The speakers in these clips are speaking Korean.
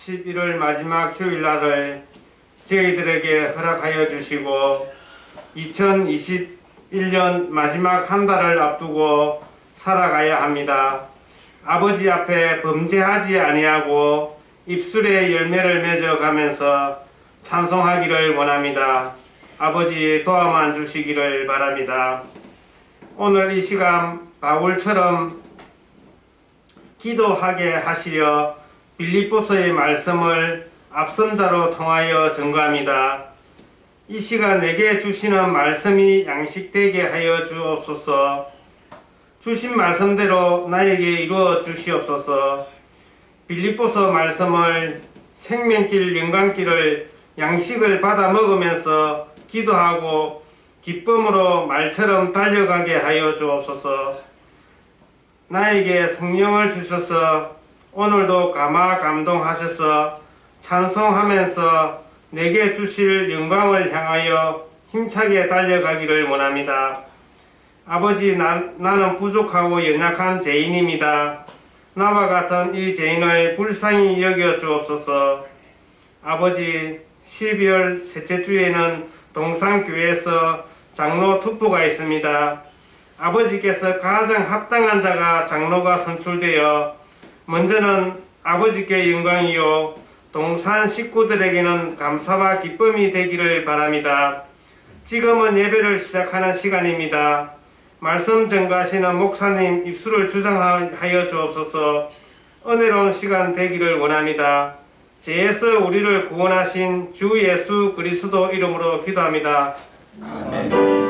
11월 마지막 주일날을 저희들에게 허락하여 주시고 2021년 마지막 한 달을 앞두고 살아가야 합니다. 아버지 앞에 범죄하지 아니하고 입술의 열매를 맺어가면서 찬송하기를 원합니다. 아버지 도와만 주시기를 바랍니다. 오늘 이 시간 바울처럼 기도하게 하시려 빌립보서의 말씀을 앞선자로 통하여 증거합니다. 이 시간 내게 주시는 말씀이 양식되게 하여 주옵소서. 주신 말씀대로 나에게 이루어 주시옵소서. 빌립보서 말씀을 생명길 영광길을 양식을 받아 먹으면서 기도하고 기쁨으로 말처럼 달려가게 하여 주옵소서. 나에게 성령을 주셔서 오늘도 감동하셔서 찬송하면서 내게 주실 영광을 향하여 힘차게 달려가기를 원합니다. 아버지, 나는 부족하고 연약한 죄인입니다. 나와 같은 이 죄인을 불쌍히 여겨 주옵소서. 아버지, 12월 셋째 주에는 동산교회에서 장로 투표가 있습니다. 아버지께서 가장 합당한 자가 장로가 선출되어 먼저는 아버지께 영광이요 동산 식구들에게는 감사와 기쁨이 되기를 바랍니다. 지금은 예배를 시작하는 시간입니다. 말씀 전가하시는 목사님 입술을 주장하여 주옵소서. 은혜로운 시간 되기를 원합니다. 죄에서 우리를 구원하신 주 예수 그리스도 이름으로 기도합니다. 아멘.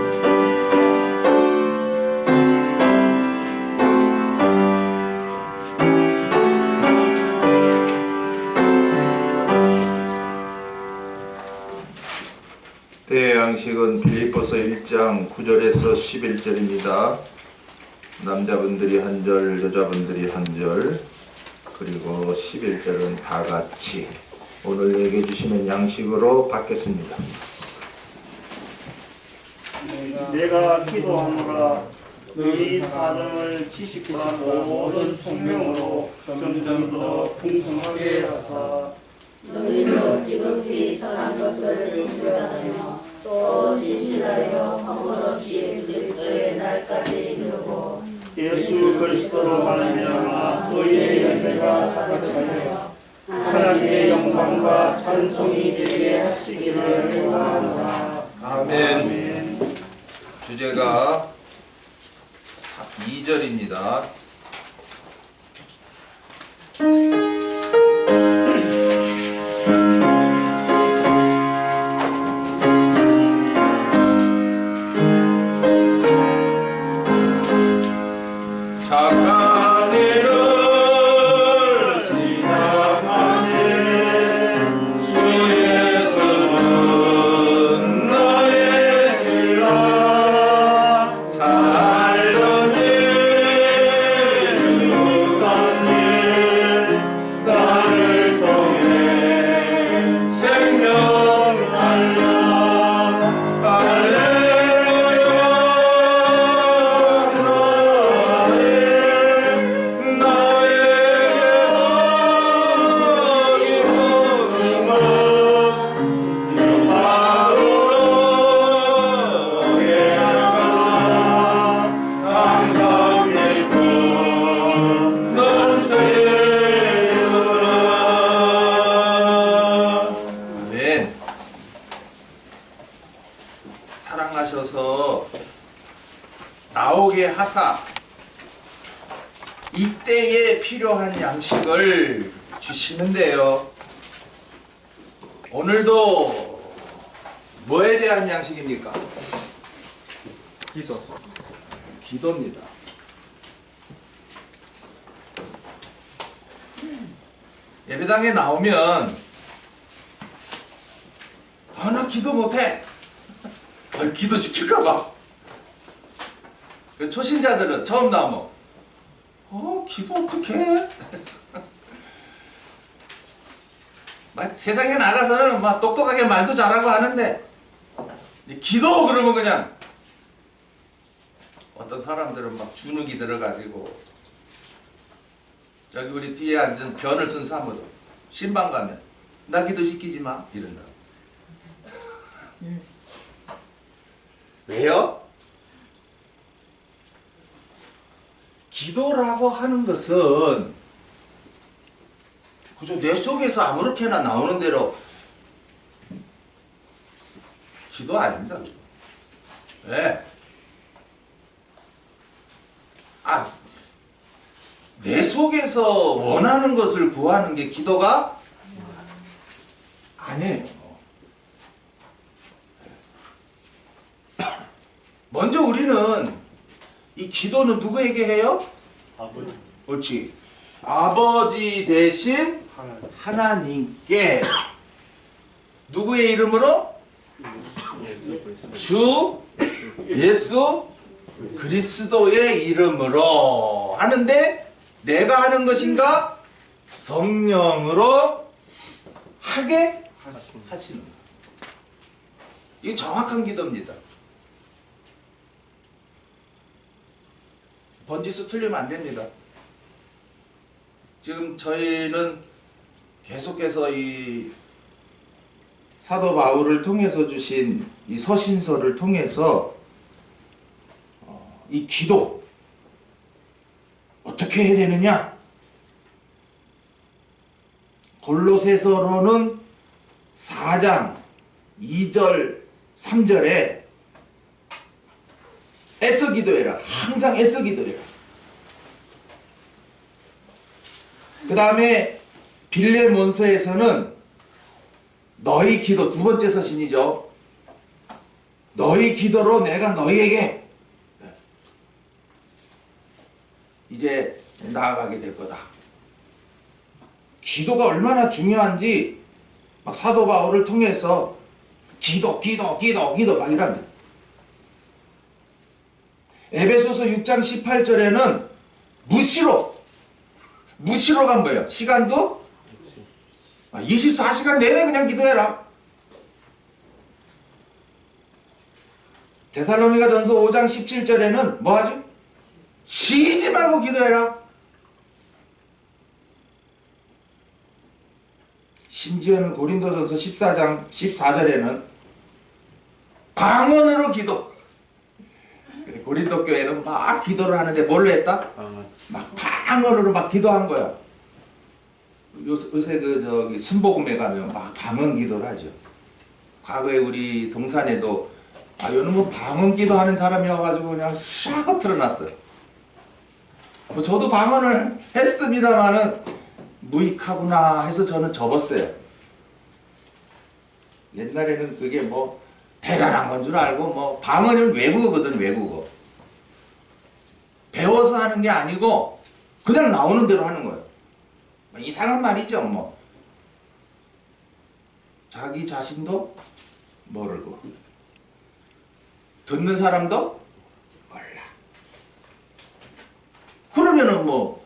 때의 양식은 빌립보서 1장 9절에서 11절입니다. 남자분들이 한 절, 여자분들이 한 절, 그리고 11절은 다 같이 오늘 내게 주시는 양식으로 받겠습니다. 내가 기도하노라. 너희 사정을 지식과 모든 총명으로 점점 더 풍성하게 하사 너희로 지극히 선한 것을 분별하며 또 진실하여 허물 없이 그리스도의 날까지 이르고 예수 그리스도로 말미암아 너희의 열매가 가득하여 하나님의 영광과 찬송이 되게 하시기를 원하노라. 아멘. 주제가 2절입니다. 사랑하셔서 나오게 하사 이때에 필요한 양식을 주시는데요. 오늘도 뭐에 대한 양식입니까? 기도입니다. 예배당에 나오면 나 기도 못해. 기도 시킬까봐. 초신자들은 처음 나오면 기도 어떡해? 막 세상에 나가서는 막 똑똑하게 말도 잘하고 하는데 기도 그러면 그냥 어떤 사람들은 막 주눅이 들어가지고 저기 우리 뒤에 앉은 변을 쓴 사람은 신방 가면 나 기도시키지 마 이런다. 왜요? 기도라고 하는 것은 그저 내 속에서 아무렇게나 나오는 대로 기도 아닙니다. 왜? 내 속에서 원하는 것을 구하는 게 기도가 아니에요. 먼저 우리는 이 기도는 누구에게 해요? 아버지 옳지. 아버지 대신 하나님 하나님께 누구의 이름으로? 주 예수 그리스도의 이름으로 하는데 내가 하는 것인가? 성령으로 하게 하시는 것. 이게 정확한 기도입니다. 번지수 틀리면 안 됩니다. 지금 저희는 계속해서 이 사도 바울을 통해서 주신 이 서신서를 통해서 이 기도 어떻게 해야 되느냐? 골로새서로는 4장 2절 3절에 애써 기도해라. 항상 애써 기도해라. 그 다음에 빌레몬서에서는 너희 기도, 두 번째 서신이죠. 너희 기도로 내가 너희에게 이제 나아가게 될 거다. 기도가 얼마나 중요한지 막 사도 바울을 통해서 기도 막 이랍니다. 에베소서 6장 18절에는 무시로가 뭐예요? 시간도 24시간 내내 그냥 기도해라. 데살로니가 전서 5장 17절에는 뭐 하지? 쉬지 말고 기도해라. 심지어는 고린도전서 14장 14절에는 방언으로 기도. 고린도 교회는 막 기도를 하는데 뭘로 했다? 막 방언으로 막 기도한 거야. 요새 저기 순복음에 가면 막 방언 기도를 하죠. 과거에 우리 동산에도 요놈은 방언 기도하는 사람이어가지고 그냥 샥 틀어놨어요. 뭐 저도 방언을 했습니다만은 무익하구나 해서 저는 접었어요. 옛날에는 그게 뭐 대단한 건 줄 알고 뭐 방언은 외국어거든, 외국어. 배워서 하는 게 아니고 그냥 나오는 대로 하는 거예요. 이상한 말이죠, 뭐. 자기 자신도 모르고 듣는 사람도 몰라. 그러면은 뭐,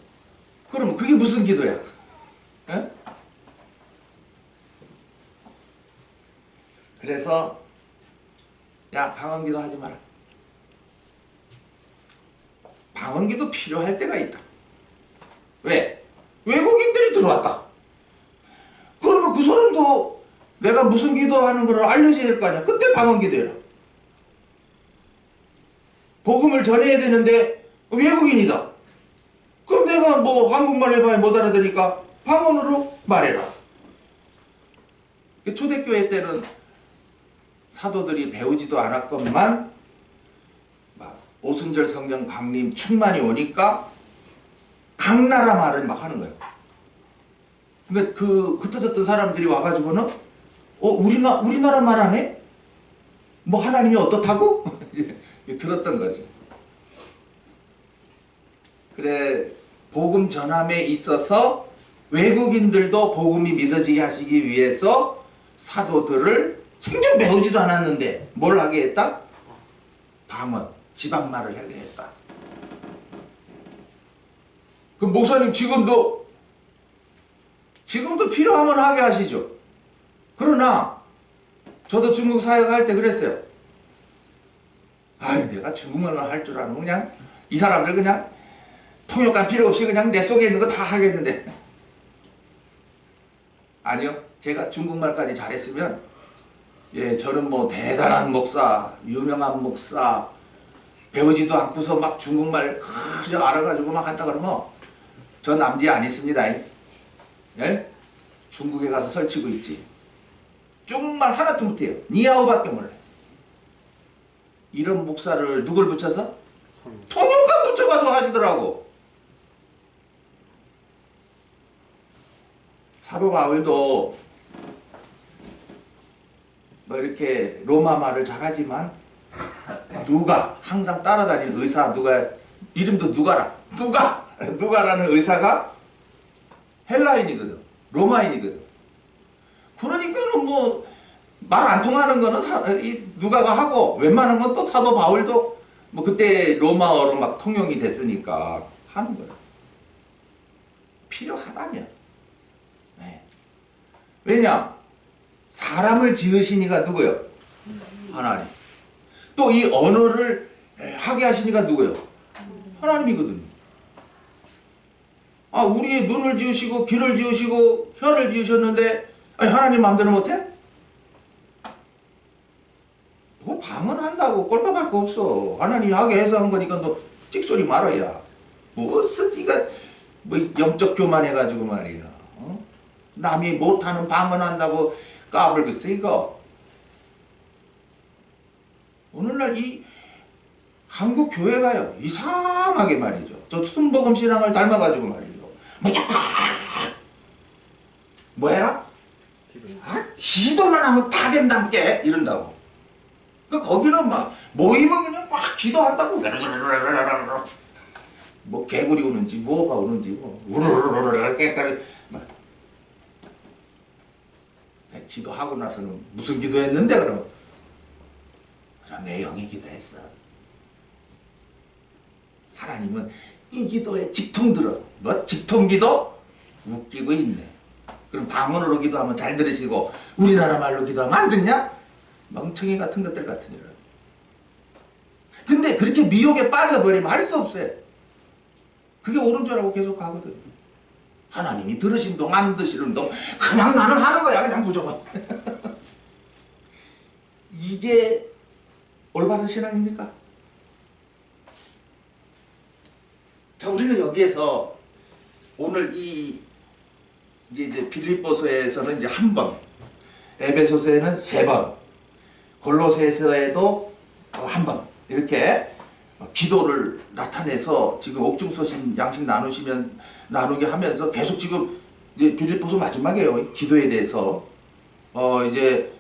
그러면 그게 무슨 기도야? 에? 그래서 야, 방언기도 하지 마라. 방언기도 필요할 때가 있다. 왜? 외국인들이 들어왔다. 그러면 그 사람도 내가 무슨 기도하는 걸 알려줘야 될 거 아니야. 그때 방언기도해라. 복음을 전해야 되는데 외국인이다. 그럼 내가 뭐 한국말 해봐야 못 알아들으니까 방언으로 말해라. 초대교회 때는 사도들이 배우지도 않았건만 막 오순절 성령 강림 충만이 오니까 각 나라 말을 막 하는 거예요. 그러니까 그 흩어졌던 사람들이 와가지고는 우리나라 말 안 해? 뭐 하나님이 어떻다고? 들었던 거죠. 그래, 복음 전함에 있어서 외국인들도 복음이 믿어지게 하시기 위해서 사도들을 생전 배우지도 않았는데 뭘 하게 했다? 방언, 지방말을 하게 했다. 그 목사님 지금도 필요하면 하게 하시죠. 그러나 저도 중국 사역할 때 그랬어요. 내가 중국말을 할 줄 알면 그냥 이 사람들 그냥 통역관 필요 없이 그냥 내 속에 있는 거 다 하겠는데 아니요. 제가 중국말까지 잘했으면 예, 저는 뭐 대단한 목사, 유명한 목사, 배우지도 않고서 막 중국말 그저 알아가지고 막 한다 그러면 저 남지 안 있습니다. 예? 중국에 가서 설치고 있지. 중국말 하나도 못해요. 니하오밖에 몰라요. 이런 목사를 누굴 붙여서? 통역관 붙여가지고 하시더라고. 사도 바울도 뭐 이렇게 로마 말을 잘하지만 누가 항상 따라다니는 의사 누가 이름도 누가라는 의사가 헬라인이거든. 로마인이거든. 그러니까는 뭐 말 안 통하는 거는 이 누가가 하고 웬만한 건 또 사도 바울도 뭐 그때 로마어로 막 통용이 됐으니까 하는 거야. 필요하다면. 네. 왜냐? 사람을 지으시니가 누구요? 하나님. 또 이 언어를 하게 하시니가 누구요? 하나님이거든요. 아, 우리의 눈을 지으시고 귀를 지으시고 혀를 지으셨는데 아니, 하나님 마음대로 못해? 뭐 방언한다고 꼴값할 거 없어. 하나님이 하게 해서 한 거니까 너 찍소리 말아야. 무슨 네가 뭐 영적 교만해가지고 말이야. 어? 남이 못하는 방언한다고 까불겠어 이거. 오늘날 이 한국 교회가요 이상하게 말이죠. 저 순복음 신앙을 닮아가지고 말이죠. 뭐 해라? 아, 기도만 하면 다 된다게 이런다고. 그러니까 거기는 막 모이면 그냥 막 기도한다고. 뭐 개구리 우는지 뭐가 우는지 뭐 우르르르르 깨까리 기도하고 나서는 무슨 기도했는데 그럼 내용이 기도했어. 하나님은 이 기도에 직통 들어. 뭐 직통 기도? 웃기고 있네. 그럼 방언으로 기도하면 잘 들으시고 우리나라 말로 기도하면 안 듣냐? 멍청이 같은 것들 같으니라. 근데 그렇게 미혹에 빠져버리면 할 수 없어요. 그게 옳은 줄 알고 계속 가거든. 하나님이 들으신 동 안 들으시는 동 그냥 나는 하는 거야. 그냥 무조건. 이게 올바른 신앙입니까? 자, 우리는 여기에서 오늘 이제 빌립보서에서는 이제 한 번, 에베소서에는 3번, 골로새서에도 한 번 이렇게 기도를 나타내서 지금 옥중서신 양식 나누게 하면서 계속 지금 이제 빌립보서 마지막이에요. 기도에 대해서 이제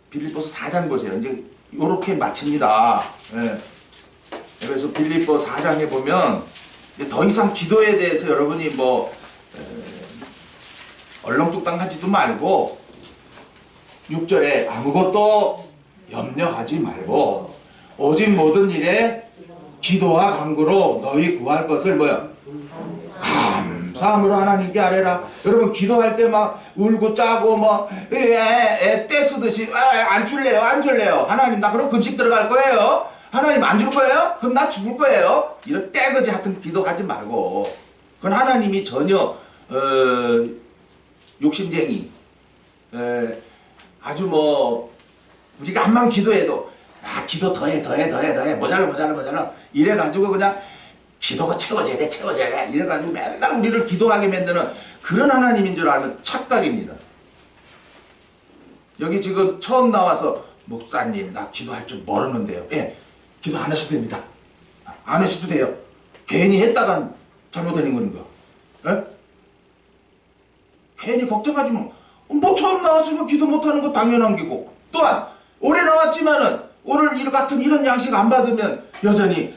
빌립보서 4장 보세요. 이제 요렇게 마칩니다. 예. 그래서 빌립보 4장에 보면 더 이상 기도에 대해서 여러분이 뭐 얼렁뚱땅 하지도 말고 6절에 아무것도 염려하지 말고 오직 모든 일에 기도와 간구로 너희 구할 것을 뭐야? 감사함으로 하나님께 아뢰라. 여러분 기도할 때 막 울고 짜고 뭐 떼쓰듯이 안 줄래요 안 줄래요. 하나님 나 그럼 금식 들어갈 거예요. 하나님 안 줄 거예요? 그럼 나 죽을 거예요. 이런 떼거지 하여튼 기도하지 말고 그건 하나님이 전혀 욕심쟁이 아주 뭐 우리가 암만 기도해도 기도 더해 모자라 이래가지고 그냥 기도가 채워져야 돼 이래가지고 맨날 우리를 기도하게 만드는 그런 하나님인 줄 알면 착각입니다. 여기 지금 처음 나와서 목사님 나 기도할 줄 모르는데요. 예, 기도 안 하셔도 됩니다. 안 하셔도 돼요. 괜히 했다간 잘못되는 거니까. 예? 괜히 걱정하지 뭐. 뭐 처음 나왔으면 기도 못하는 거 당연한 기고 또한 오래 나왔지만은 오늘 일 같은 이런 양식 안 받으면 여전히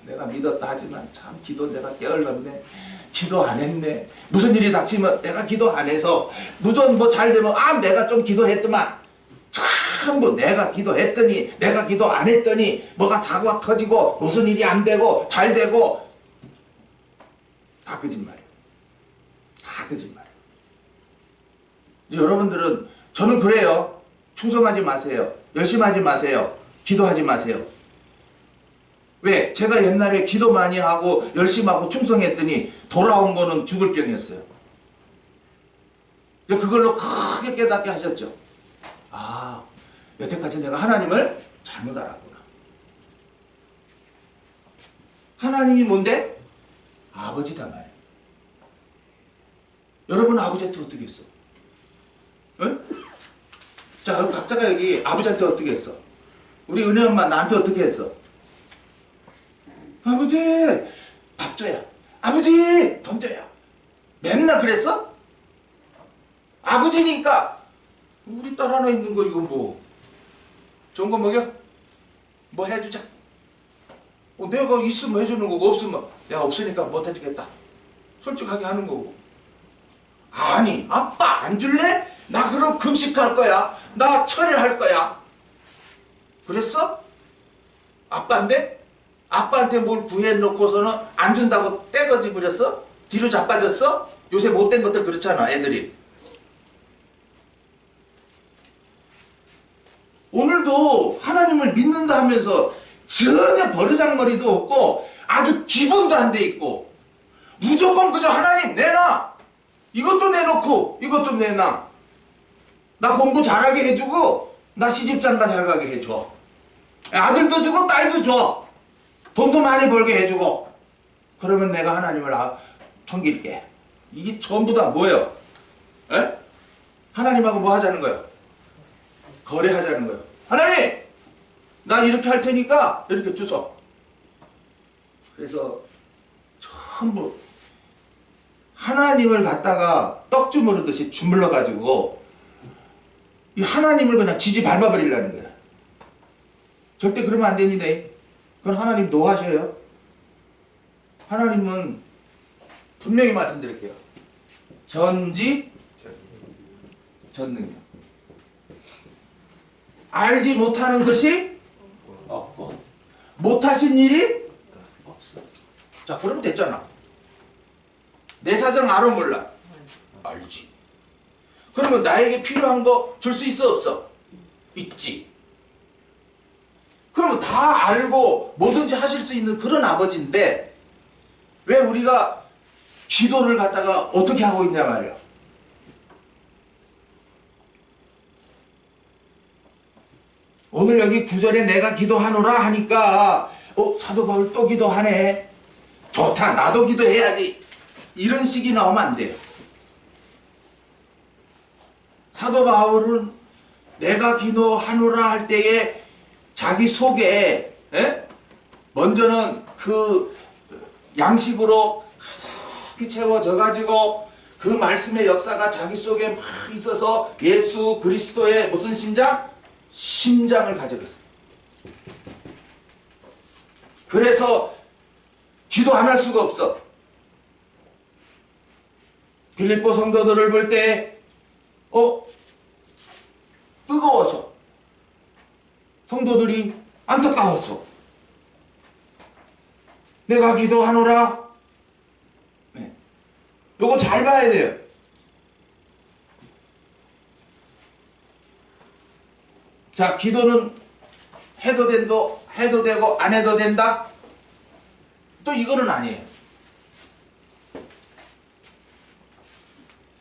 내가 믿었다 하지만 참 기도 내가 게을렀네. 기도 안 했네. 무슨 일이 닥치면 내가 기도 안 해서 무슨 뭐 잘 되면 내가 좀 기도했더만 참 뭐 내가 기도했더니 내가 기도 안 했더니 뭐가 사고가 터지고 무슨 일이 안 되고 잘 되고 다 거짓말이에요. 다 거짓말이에요. 여러분들은 저는 그래요. 충성하지 마세요. 열심히 하지 마세요. 기도하지 마세요. 왜? 제가 옛날에 기도 많이 하고 열심히 하고 충성했더니 돌아온 거는 죽을 병이었어요. 그걸로 크게 깨닫게 하셨죠. 아, 여태까지 내가 하나님을 잘못 알았구나. 하나님이 뭔데? 아버지단 말이에요. 여러분 아버지한테 어떻게 했어? 응? 자, 각자가 여기 아버지한테 어떻게 했어? 우리 은혜 엄마 나한테 어떻게 했어? 아버지 밥 줘야, 아버지 돈 줘야. 맨날 그랬어? 아버지니까 우리 딸 하나 있는 거 이건 뭐 좋은 거 먹여? 뭐 해주자. 내가 있으면 해주는 거고 없으면 야 없으니까 못 해주겠다. 솔직하게 하는 거고. 아니 아빠 안 줄래? 나 그럼 금식할 거야. 나 철회할 거야. 그랬어? 아빠인데? 아빠한테 뭘 구해놓고서는 안 준다고 떼거지 부렸어? 뒤로 자빠졌어? 요새 못된 것들 그렇잖아 애들이. 오늘도 하나님을 믿는다 하면서 전혀 버르장머리도 없고 아주 기본도 안 돼 있고 무조건 그저 하나님 내놔. 이것도 내놓고 이것도 내놔. 나 공부 잘하게 해주고 나 시집장가 잘 가게 해줘. 아들도 주고 딸도 줘. 돈도 많이 벌게 해주고. 그러면 내가 하나님을 섬길게. 이게 전부 다 뭐예요? 에? 하나님하고 뭐 하자는 거예요? 거래하자는 거예요. 하나님! 나 이렇게 할 테니까 이렇게 주소. 그래서 전부 하나님을 갖다가 떡 주무르듯이 주물러 가지고 이 하나님을 그냥 지지 밟아버리려는 거야. 절대 그러면 안 됩니다. 그건 하나님 노하셔요. 하나님은 분명히 말씀드릴게요. 전지 전능력. 알지 못하는 것이 없고 못하신 일이 없어. 자 그러면 됐잖아. 내 사정 알아 몰라? 알지. 그러면 나에게 필요한 거 줄 수 있어 없어? 있지. 그러면 다 알고 뭐든지 하실 수 있는 그런 아버지인데 왜 우리가 기도를 갖다가 어떻게 하고 있냐 말이야. 오늘 여기 9절에 내가 기도하노라 하니까 사도 바울 또 기도하네. 좋다 나도 기도해야지. 이런 식이 나오면 안 돼요. 사도 바울은 내가 기도하노라 할 때에 자기 속에 먼저는 그 양식으로 가득히 채워져 가지고 그 말씀의 역사가 자기 속에 막 있어서 예수 그리스도의 무슨 심장? 심장을 가져갔어요. 그래서 기도 안 할 수가 없어. 빌립보 성도들을 볼 때 뜨거워서 성도들이 안타까웠어. 내가 기도하노라. 네. 요거 잘 봐야 돼요. 자, 기도는 해도 되고 안 해도 된다? 또 이거는 아니에요.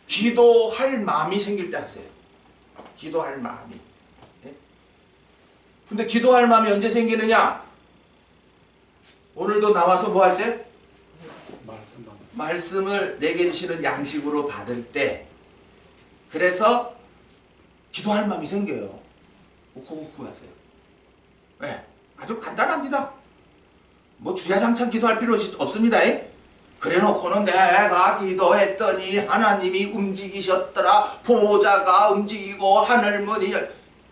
기도할 마음이 생길 때 하세요. 기도할 마음이. 네? 근데 기도할 마음이 언제 생기느냐? 오늘도 나와서 뭐 할 때? 말씀을 내게 주시는 양식으로 받을 때. 그래서 기도할 마음이 생겨요. 오코오코 하세요. 네, 아주 간단합니다. 뭐 주야장창 기도할 필요 없습니다. 그래 놓고는 내가 기도했더니 하나님이 움직이셨더라. 보좌가 움직이고 하늘문이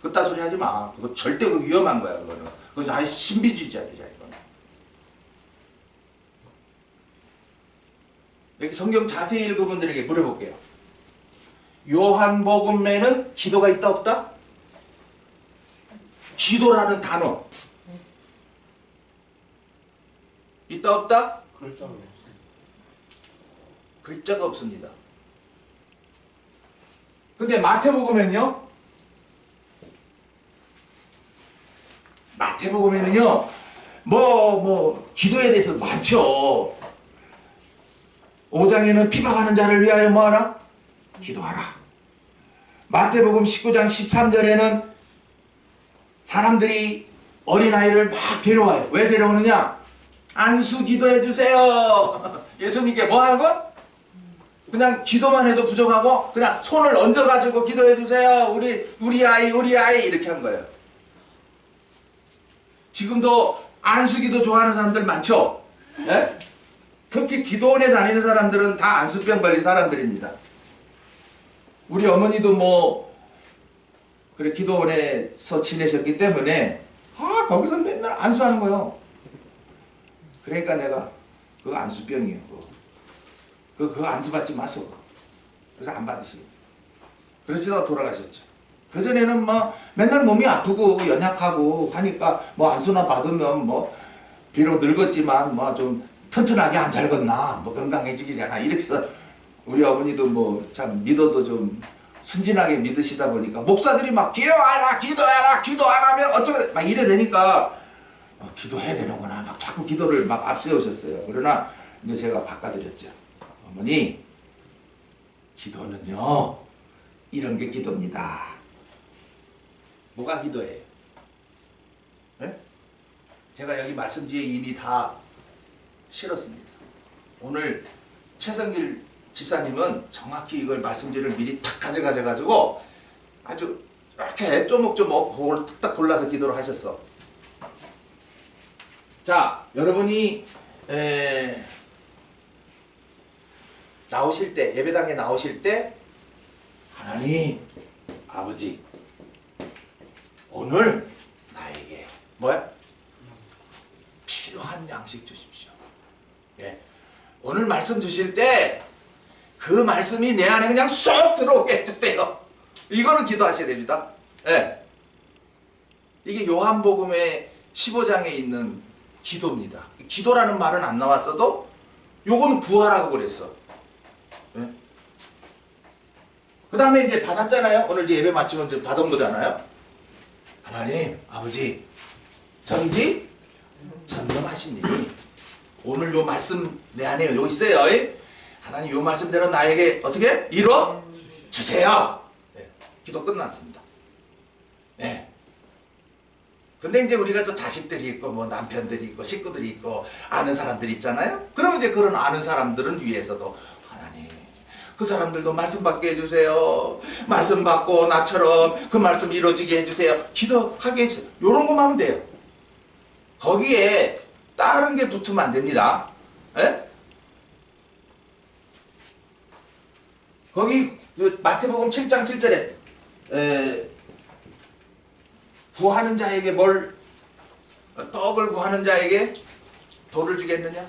그따 소리 하지 마. 그거 절대 위험한 거야. 그거는 아예 신비주의자들이야. 이거는. 여기 성경 자세히 읽은 분들에게 물어볼게요. 요한복음에는 기도가 있다 없다? 기도라는 단어 있다 없다? 글자가 없습니다. 근데 마태복음에는요? 기도에 대해서 많죠. 5장에는 피박하는 자를 위하여 뭐하라? 기도하라. 마태복음 19장 13절에는 사람들이 어린아이를 막 데려와요. 왜 데려오느냐? 안수 기도해 주세요. 예수님께 뭐 하고? 그냥 기도만 해도 부족하고 그냥 손을 얹어가지고 기도해 주세요. 우리 아이 이렇게 한 거예요. 지금도 안수기도 좋아하는 사람들 많죠? 예? 특히 기도원에 다니는 사람들은 다 안수병 걸린 사람들입니다. 우리 어머니도 뭐 그래 기도원에서 지내셨기 때문에 거기서 맨날 안수하는 거예요. 그러니까 내가 그거 안수병이에요. 그거 안수 받지 마소. 그래서 안 받으시고 그러시다가 돌아가셨죠. 그전에는 뭐 맨날 몸이 아프고 연약하고 하니까 뭐 안수나 받으면 뭐 비록 늙었지만 뭐 좀 튼튼하게 안 살겠나 뭐 건강해지기려나 이렇게 해서 우리 어머니도 뭐 참 믿어도 좀 순진하게 믿으시다 보니까 목사들이 막 기도하라 기도 안 하면 어쩌고 막 이래 되니까 기도해야 되는구나 막 자꾸 기도를 막 앞세우셨어요. 그러나 이제 제가 바꿔드렸죠. 어머니 기도는요 이런 게 기도입니다. 뭐가 기도예요? 네? 제가 여기 말씀지에 이미 다 실었습니다. 오늘 최성길 집사님은 정확히 이걸 말씀지를 미리 탁 가져가지고 아주 이렇게 쪼목쪼목 그걸 탁탁 골라서 기도를 하셨어. 자, 여러분이 나오실 때 예배당에 나오실 때 하나님 아버지 오늘 나에게 뭐야? 필요한 양식 주십시오. 예. 오늘 말씀 주실 때 그 말씀이 내 안에 그냥 쏙 들어오게 해주세요. 이거는 기도하셔야 됩니다. 예. 이게 요한복음의 15장에 있는 기도입니다. 기도라는 말은 안 나왔어도 요건 구하라고 그랬어. 예. 그 다음에 이제 받았잖아요. 오늘 이제 예배 마치면 이제 받은 거잖아요. 하나님 아버지 전지 전능하시니 오늘 요 말씀 내 안에 요 있어요. 하나님 요 말씀대로 나에게 어떻게 이뤄 주세요. 네, 기도 끝났습니다. 네. 근데 이제 우리가 또 자식들이 있고 뭐 남편들이 있고 식구들이 있고 아는 사람들이 있잖아요. 그러면 이제 그런 아는 사람들은 위해서도 하나님 그 사람들도 말씀 받게 해주세요. 말씀 받고 나처럼 그 말씀 이루어지게 해주세요. 기도하게 해주세요. 요런 것만 하면 돼요. 거기에 다른 게 붙으면 안 됩니다. 에? 거기 마태복음 7장 7절에 구하는 자에게 떡을 구하는 자에게 돌을 주겠느냐?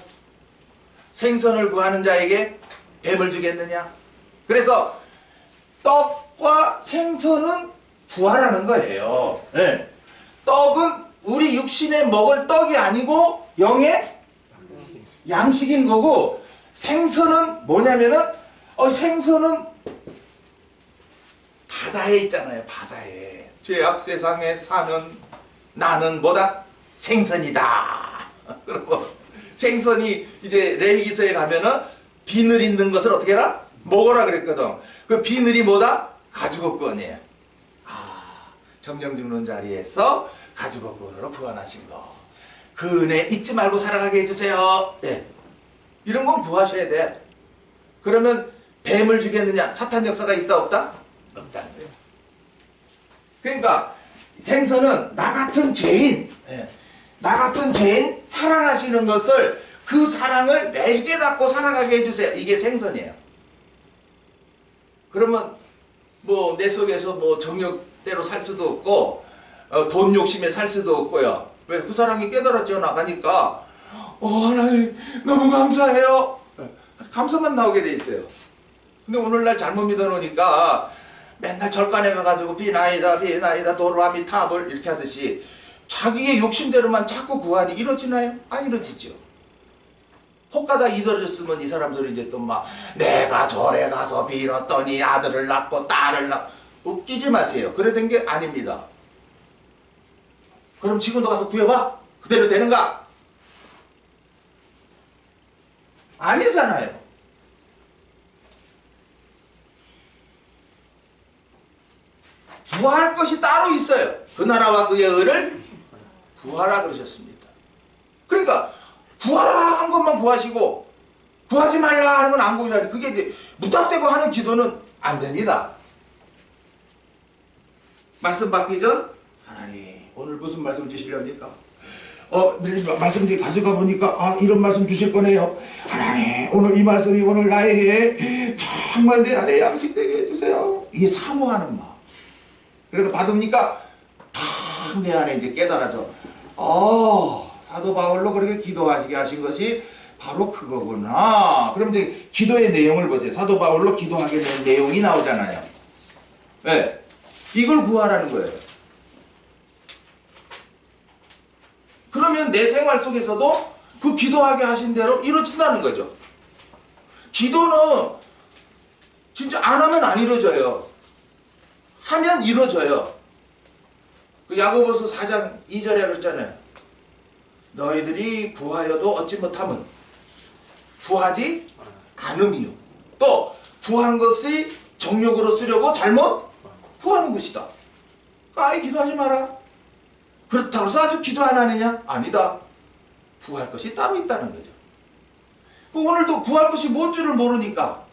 생선을 구하는 자에게 뱀을 주겠느냐? 그래서 떡과 생선은 구하라는 거예요. 네. 떡은 우리 육신에 먹을 떡이 아니고 영의 양식인 거고 생선은 뭐냐면은 생선은 바다에 있잖아요. 바다에 죄악 세상에 사는 나는 뭐다? 생선이다. 그리고 생선이 이제 레위기서에 가면은 비늘 있는 것을 어떻게 해라? 먹어라 그랬거든. 그 비늘이 뭐다? 가죽옷권이에요. 정령 죽는 자리에서 가죽옷권으로 구원하신 거. 그 은혜 잊지 말고 살아가게 해주세요. 네. 이런 건 구하셔야 돼. 그러면 뱀을 주겠느냐? 사탄 역사가 있다 없다? 없다는 거예요. 그러니까 생선은 나 같은 죄인, 나 같은 죄인 사랑하시는 것을 그 사랑을 매일 깨닫고 살아가게 해주세요. 이게 생선이에요. 그러면 뭐 내 속에서 뭐 정력대로 살 수도 없고 돈 욕심에 살 수도 없고요. 왜? 그 사랑이 깨달아져 나가니까 하나님 너무 감사해요. 감사만 나오게 돼 있어요. 근데 오늘날 잘못 믿어놓으니까 맨날 절간에 가가지고 비나이다 도로아미 탑을 이렇게 하듯이 자기의 욕심대로만 자꾸 구하니 이루어지나요? 안 이루어지죠. 혹가다 이루어졌으면 이 사람들이 이제 또 막 내가 절에 가서 빌었더니 아들을 낳고 딸을 낳고 웃기지 마세요. 그래 된 게 아닙니다. 그럼 지금도 가서 구해봐? 그대로 되는가? 아니잖아요. 구할 것이 따로 있어요. 그 나라와 그의 의를 구하라 그러셨습니다. 그러니까 구하라 한 것만 구하시고 구하지 말라 하는 건 안 구하셔야 돼. 그게 이제 무턱대고 하는 기도는 안 됩니다. 말씀 받기 전 하나님 오늘 무슨 말씀 주시렵니까? 말씀 가져가 보니까 이런 말씀 주실 거네요. 하나님 오늘 이 말씀이 오늘 나에게 정말 내 안에 양식되게 해주세요. 이게 사모하는 마음. 그래서 받으니까 탁 내 안에 이제 깨달아져. 사도 바울로 그렇게 기도하시게 하신 것이 바로 그거구나. 그럼 이제 기도의 내용을 보세요. 사도 바울로 기도하게 된 내용이 나오잖아요. 네. 이걸 구하라는 거예요. 그러면 내 생활 속에서도 그 기도하게 하신 대로 이루어진다는 거죠. 기도는 진짜 안 하면 안 이루어져요. 하면 이루어져요. 그 야고보서 4장 2절에 그랬잖아요. 너희들이 구하여도 얻지 못함은 구하지 않음이요. 또 구한 것이 정욕으로 쓰려고 잘못 구하는 것이다. 아예 기도하지 마라. 그렇다고 해서 아주 기도 안 하느냐? 아니다. 구할 것이 따로 있다는 거죠. 오늘도 구할 것이 뭔 줄을 모르니까.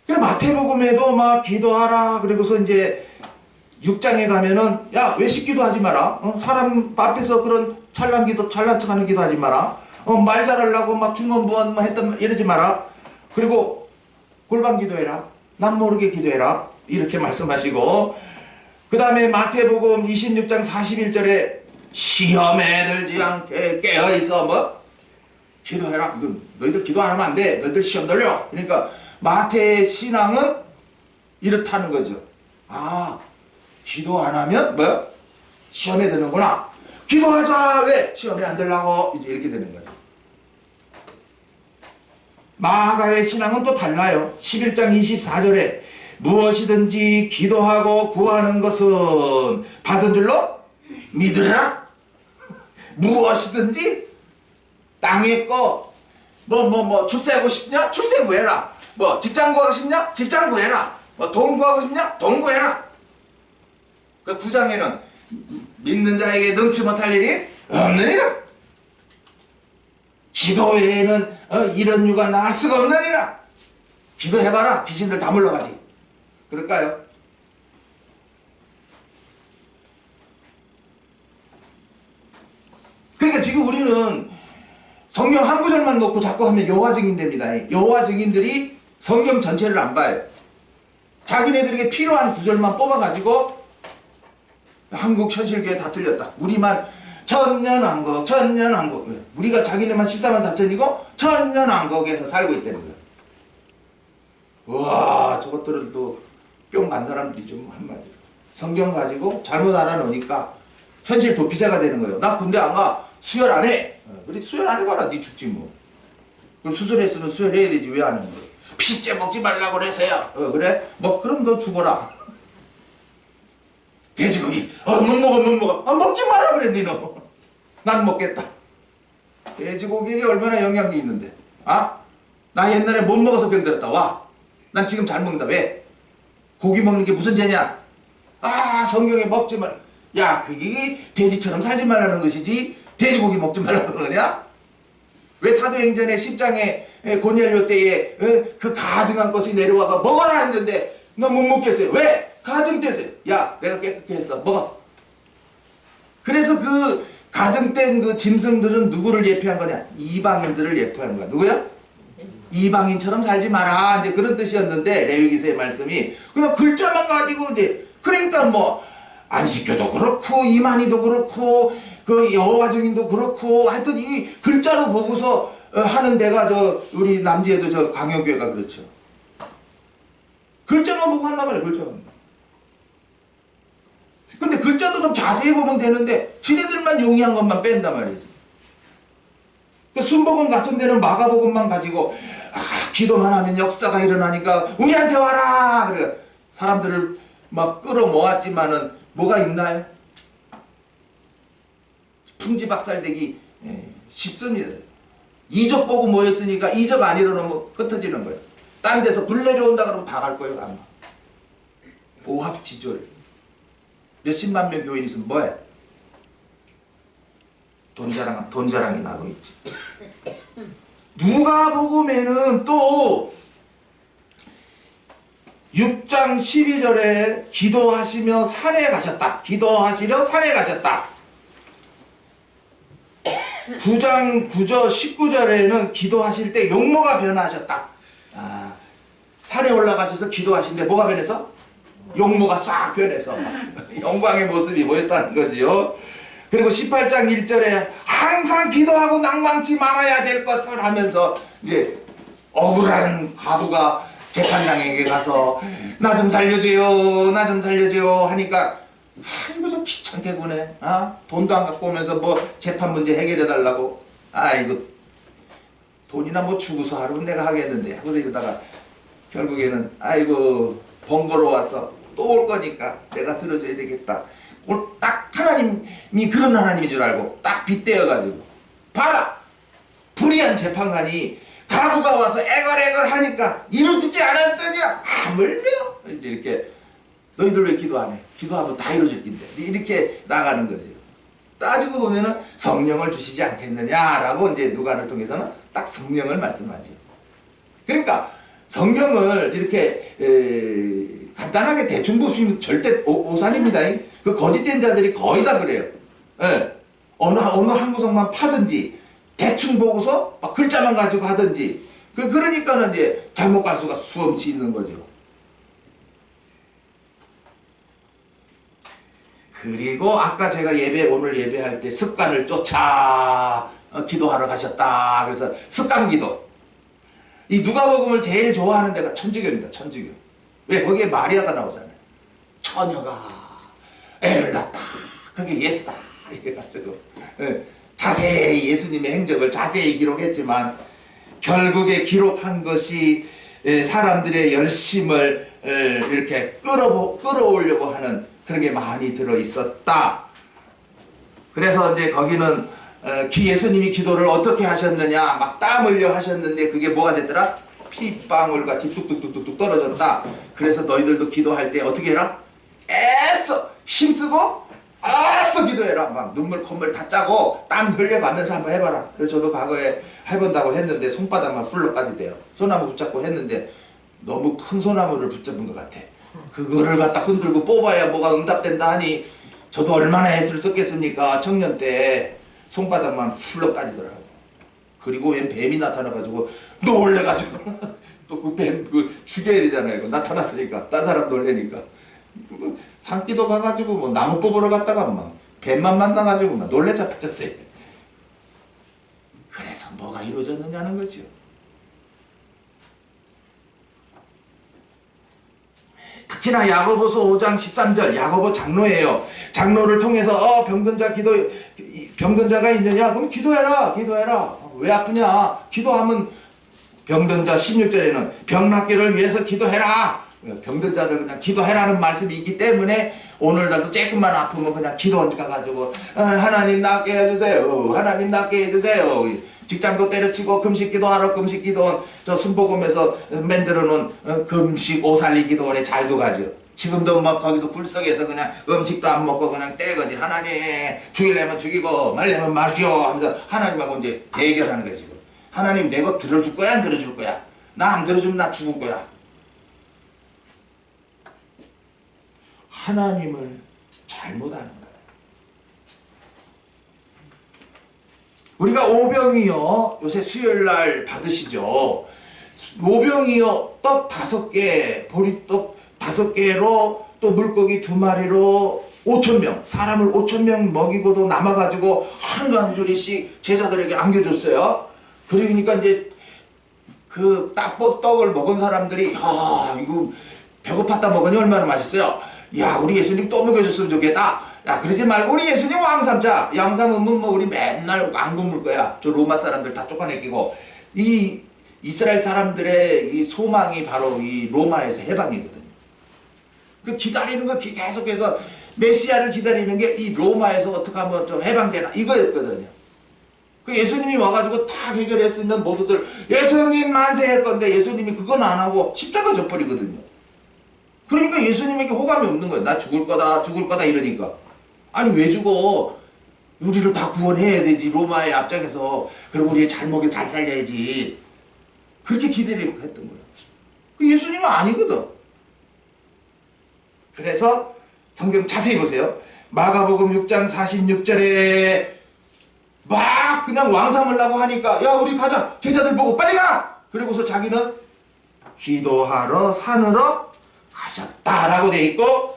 그래 마태복음에도 막 기도하라. 그리고서 이제 6장에 가면은 야 외식 기도하지 마라. 사람 앞에서 그런 잘난 척하는 기도하지 마라. 말 잘하려고 막 중언부언 했던 이러지 마라. 그리고 골방 기도해라. 남 모르게 기도해라. 이렇게 말씀하시고 그 다음에 마태복음 26장 41절에 시험에 들지 않게 깨어있어 뭐 기도해라. 너희들 기도 안 하면 안 돼. 너희들 시험 들려. 그러니까 마태의 신앙은 이렇다는 거죠. 기도 안 하면 뭐 시험에 드는구나. 기도하자. 왜 시험에 안 들라고 이제 이렇게 되는 거죠. 마가의 신앙은 또 달라요. 11장 24절에 무엇이든지 기도하고 구하는 것은 받은 줄로 믿으라. 무엇이든지 땅의 거 출세하고 싶냐? 출세 구해라. 직장 구하고 싶냐? 직장 구해라. 돈 구하고 싶냐? 돈 구해라. 그 9장에는 믿는 자에게 능치 못할 일이 없느니라. 기도 외에는 이런 유가 나을 수가 없느니라. 기도해봐라. 귀신들 다 물러가지. 그럴까요? 그러니까 지금 우리는 성경 한 구절만 놓고 자꾸 하면 여호와 증인됩니다. 여호와 증인들이 성경 전체를 안 봐요. 자기네들에게 필요한 구절만 뽑아가지고 한국 현실교회 다 틀렸다. 우리만 천년왕국. 우리가 자기네만 14만 4천이고 천년왕국에서 살고 있다는 거예요. 와, 저것들을 또 뿅 간 사람들이 좀 한마디로 성경 가지고 잘못 알아놓으니까 현실 도피자가 되는 거예요. 나 군대 안 가. 수혈 안 해. 그래 수혈 안 해봐라. 네 죽지 뭐. 그럼 수술했으면 수혈해야 되지. 왜 안 하는 거야? 피째 먹지 말라고 그래서요. 그래? 그럼 너 죽어라. 돼지고기 못 먹어. 먹지 마라 그래 니는. 난 먹겠다. 돼지고기에 얼마나 영양이 있는데. 나 옛날에 못 먹어서 병들었다. 와. 난 지금 잘 먹는다. 왜? 고기 먹는 게 무슨 죄냐? 성경에 먹지 말. 야, 그게 돼지처럼 살지 말라는 것이지 돼지고기 먹지 말라고 그러냐? 왜 사도행전의 10장에 고넬료 때에 그 가증한 것이 내려와가 먹어라 했는데 너 못 먹겠어요. 왜? 가증됐어요. 야, 내가 깨끗게 했어. 먹어. 그래서 그 가증된 그 짐승들은 누구를 예표한 거냐? 이방인들을 예표한 거야. 누구야? 이방인처럼 살지 마라. 이제 그런 뜻이었는데 레위기서의 말씀이 그냥 글자만 가지고 이제 그러니까 안식교도 그렇고 이만희도 그렇고 그 여호와 증인도 그렇고 하여튼 이 글자로 보고서 하는 데가 우리 남지에도 광역교회가 그렇죠. 글자만 보고 한단 말이에요. 글자만. 근데 글자도 좀 자세히 보면 되는데 지네들만 용이한 것만 뺀단 말이지. 순복음 같은 데는 마가복음만 가지고 기도만 하면 역사가 일어나니까 우리한테 와라. 그래 사람들을 막 끌어모았지만은 뭐가 있나요? 풍지박살되기 쉽습니다. 이적 보고 모였으니까 이적 안 일어나면 흩어지는 거예요. 딴 데서 불 내려온다 그러면 다 갈 거예요 아마. 오합지졸. 몇십만 명 교인 있으면 뭐해? 돈 자랑이 나고 있지. 누가복음에는 또 6장 12절에 기도하시며 산에 가셨다. 기도하시려 산에 가셨다. 9장 9절 19절에는 기도하실 때 용모가 변하셨다. 산에 올라가셔서 기도하시는데 뭐가 변해서? 용모가 싹 변해서 영광의 모습이 보였다는 거지요. 그리고 18장 1절에 항상 기도하고 낭망치 말아야 될 것을 하면서 이제 억울한 과부가 재판장에게 가서 나 좀 살려줘요, 나 좀 살려줘요 하니까 아이고 저 귀찮게 구네. 돈도 안 갖고 오면서 뭐 재판 문제 해결해 달라고. 이거 돈이나 뭐 주고서 하루는 내가 하겠는데 하고서 이러다가 결국에는 아이고 번거로워서 또 올 거니까 내가 들어줘야 되겠다. 딱 하나님이 그런 하나님인 줄 알고 딱 빗대어가지고 봐라! 불의한 재판관이 가부가 와서 애걸애걸 하니까 이루어지지 않았더니 아물며 이렇게 너희들 왜 기도 안 해? 기도하면 다 이루어질 긴데 이렇게 나가는 거죠. 따지고 보면은 성령을 주시지 않겠느냐라고 이제 누가를 통해서는 딱 성령을 말씀하죠. 그러니까 성경을 이렇게 간단하게 대충 보시면 절대 오산입니다. 그 거짓된 자들이 거의 다 그래요. 어느 한 구석만 파든지 대충 보고서 막 글자만 가지고 하든지 그러니까는 이제 잘못 갈 수가 수없이 있는 거죠. 그리고 아까 제가 오늘 예배할 때 습관을 쫓아 기도하러 가셨다. 그래서 습관 기도. 이 누가복음을 제일 좋아하는 데가 천주교입니다. 천주교. 왜? 거기에 마리아가 나오잖아요. 처녀가 애를 낳았다. 그게 예수다. 이래가지고 자세히 예수님의 행적을 자세히 기록했지만 결국에 기록한 것이 사람들의 열심을 이렇게 끌어오려고 하는 그런 게 많이 들어있었다. 그래서 이제 거기는 예수님이 기도를 어떻게 하셨느냐 막 땀 흘려 하셨는데 그게 뭐가 됐더라? 피방울같이 뚝뚝뚝뚝 떨어졌다. 그래서 너희들도 기도할 때 어떻게 해라? 애써 힘쓰고 애써 기도해라. 막 눈물 콧물 다 짜고 땀 흘려가면서 한번 해봐라. 그래서 저도 과거에 해본다고 했는데 손바닥만 훌러까지 돼요. 소나무 붙잡고 했는데 너무 큰 소나무를 붙잡은 것 같아. 그거를 갖다 흔들고 뽑아야 뭐가 응답된다 하니 저도 얼마나 애를 썼겠습니까? 청년 때 손바닥만 훌러까지더라고. 그리고 웬 뱀이 나타나가지고 놀래가지고 또 그 뱀 죽여야 되잖아요. 나타났으니까 딴 사람 놀래니까 산기도 가가지고 뭐 나무 뽑으러 갔다가 막 뱀만 만나가지고 막 놀래 잡혔어요. 그래서 뭐가 이루어졌느냐는 거죠. 특히나 야고보서 5장 13절 야고보 장로예요. 장로를 통해서 병든 자가 있느냐? 그럼 기도해라. 왜 아프냐? 기도하면 병든 자 16절에는 병 낫기를 위해서 기도해라. 병든 자들 그냥 기도해라는 말씀이 있기 때문에 오늘날도 조금만 아프면 그냥 기도 가가지고 하나님 낫게 해주세요. 하나님 낫게 해주세요. 직장도 때려치고 금식기도하러 금식기도원 저 순복음에서 만들어 놓은 금식 오살리 기도원에 잘도 가죠. 지금도 막 거기서 굴석에서 그냥 음식도 안 먹고 그냥 떼거지. 하나님 죽이려면 죽이고 말려면 마시오 하면서 하나님하고 이제 대결하는 거야 지금. 하나님 내 거 들어줄 거야 안 들어줄 거야? 나 안 들어주면 나 죽을 거야. 하나님을 잘못하는 거야. 우리가 오병이어 요새 수요일날 받으시죠. 오병이어 떡 5개 보리떡 5개로 또 물고기 2마리로 5,000명 사람을 5,000명 먹이고도 남아가지고 한 줄이씩 제자들에게 안겨줬어요. 그러니까 이제 그 떡을 먹은 사람들이 이거 배고팠다 먹으니 얼마나 맛있어요. 야 우리 예수님 또 먹여줬으면 좋겠다. 야 그러지 말고 우리 예수님 왕삼자. 양삼은 뭐 우리 맨날 안 굶을 거야. 저 로마 사람들 다 쫓아내기고 이 이스라엘 사람들의 이 소망이 바로 이 로마에서 해방이거든요. 그 기다리는 거 계속해서 메시아를 기다리는 게 이 로마에서 어떻게 하면 좀 해방되나 이거였거든요. 그 예수님이 와가지고 다 해결했으면 모두들 예수님 만세 할 건데 예수님이 그건 안 하고 십자가 져버리거든요. 그러니까 예수님에게 호감이 없는 거예요. 나 죽을 거다 이러니까. 아니 왜 죽어? 우리를 다 구원해야 되지. 로마의 앞장에서. 그럼 우리 잘 먹여 잘 살려야지. 그렇게 기대를 했던 거예요. 그 예수님은 아니거든. 그래서 성경 자세히 보세요. 마가복음 6장 46절에 막 그냥 왕 삼으려고 하니까 야 우리 가자. 제자들 보고 빨리 가. 그리고서 자기는 기도하러 산으로 가셨다라고 돼 있고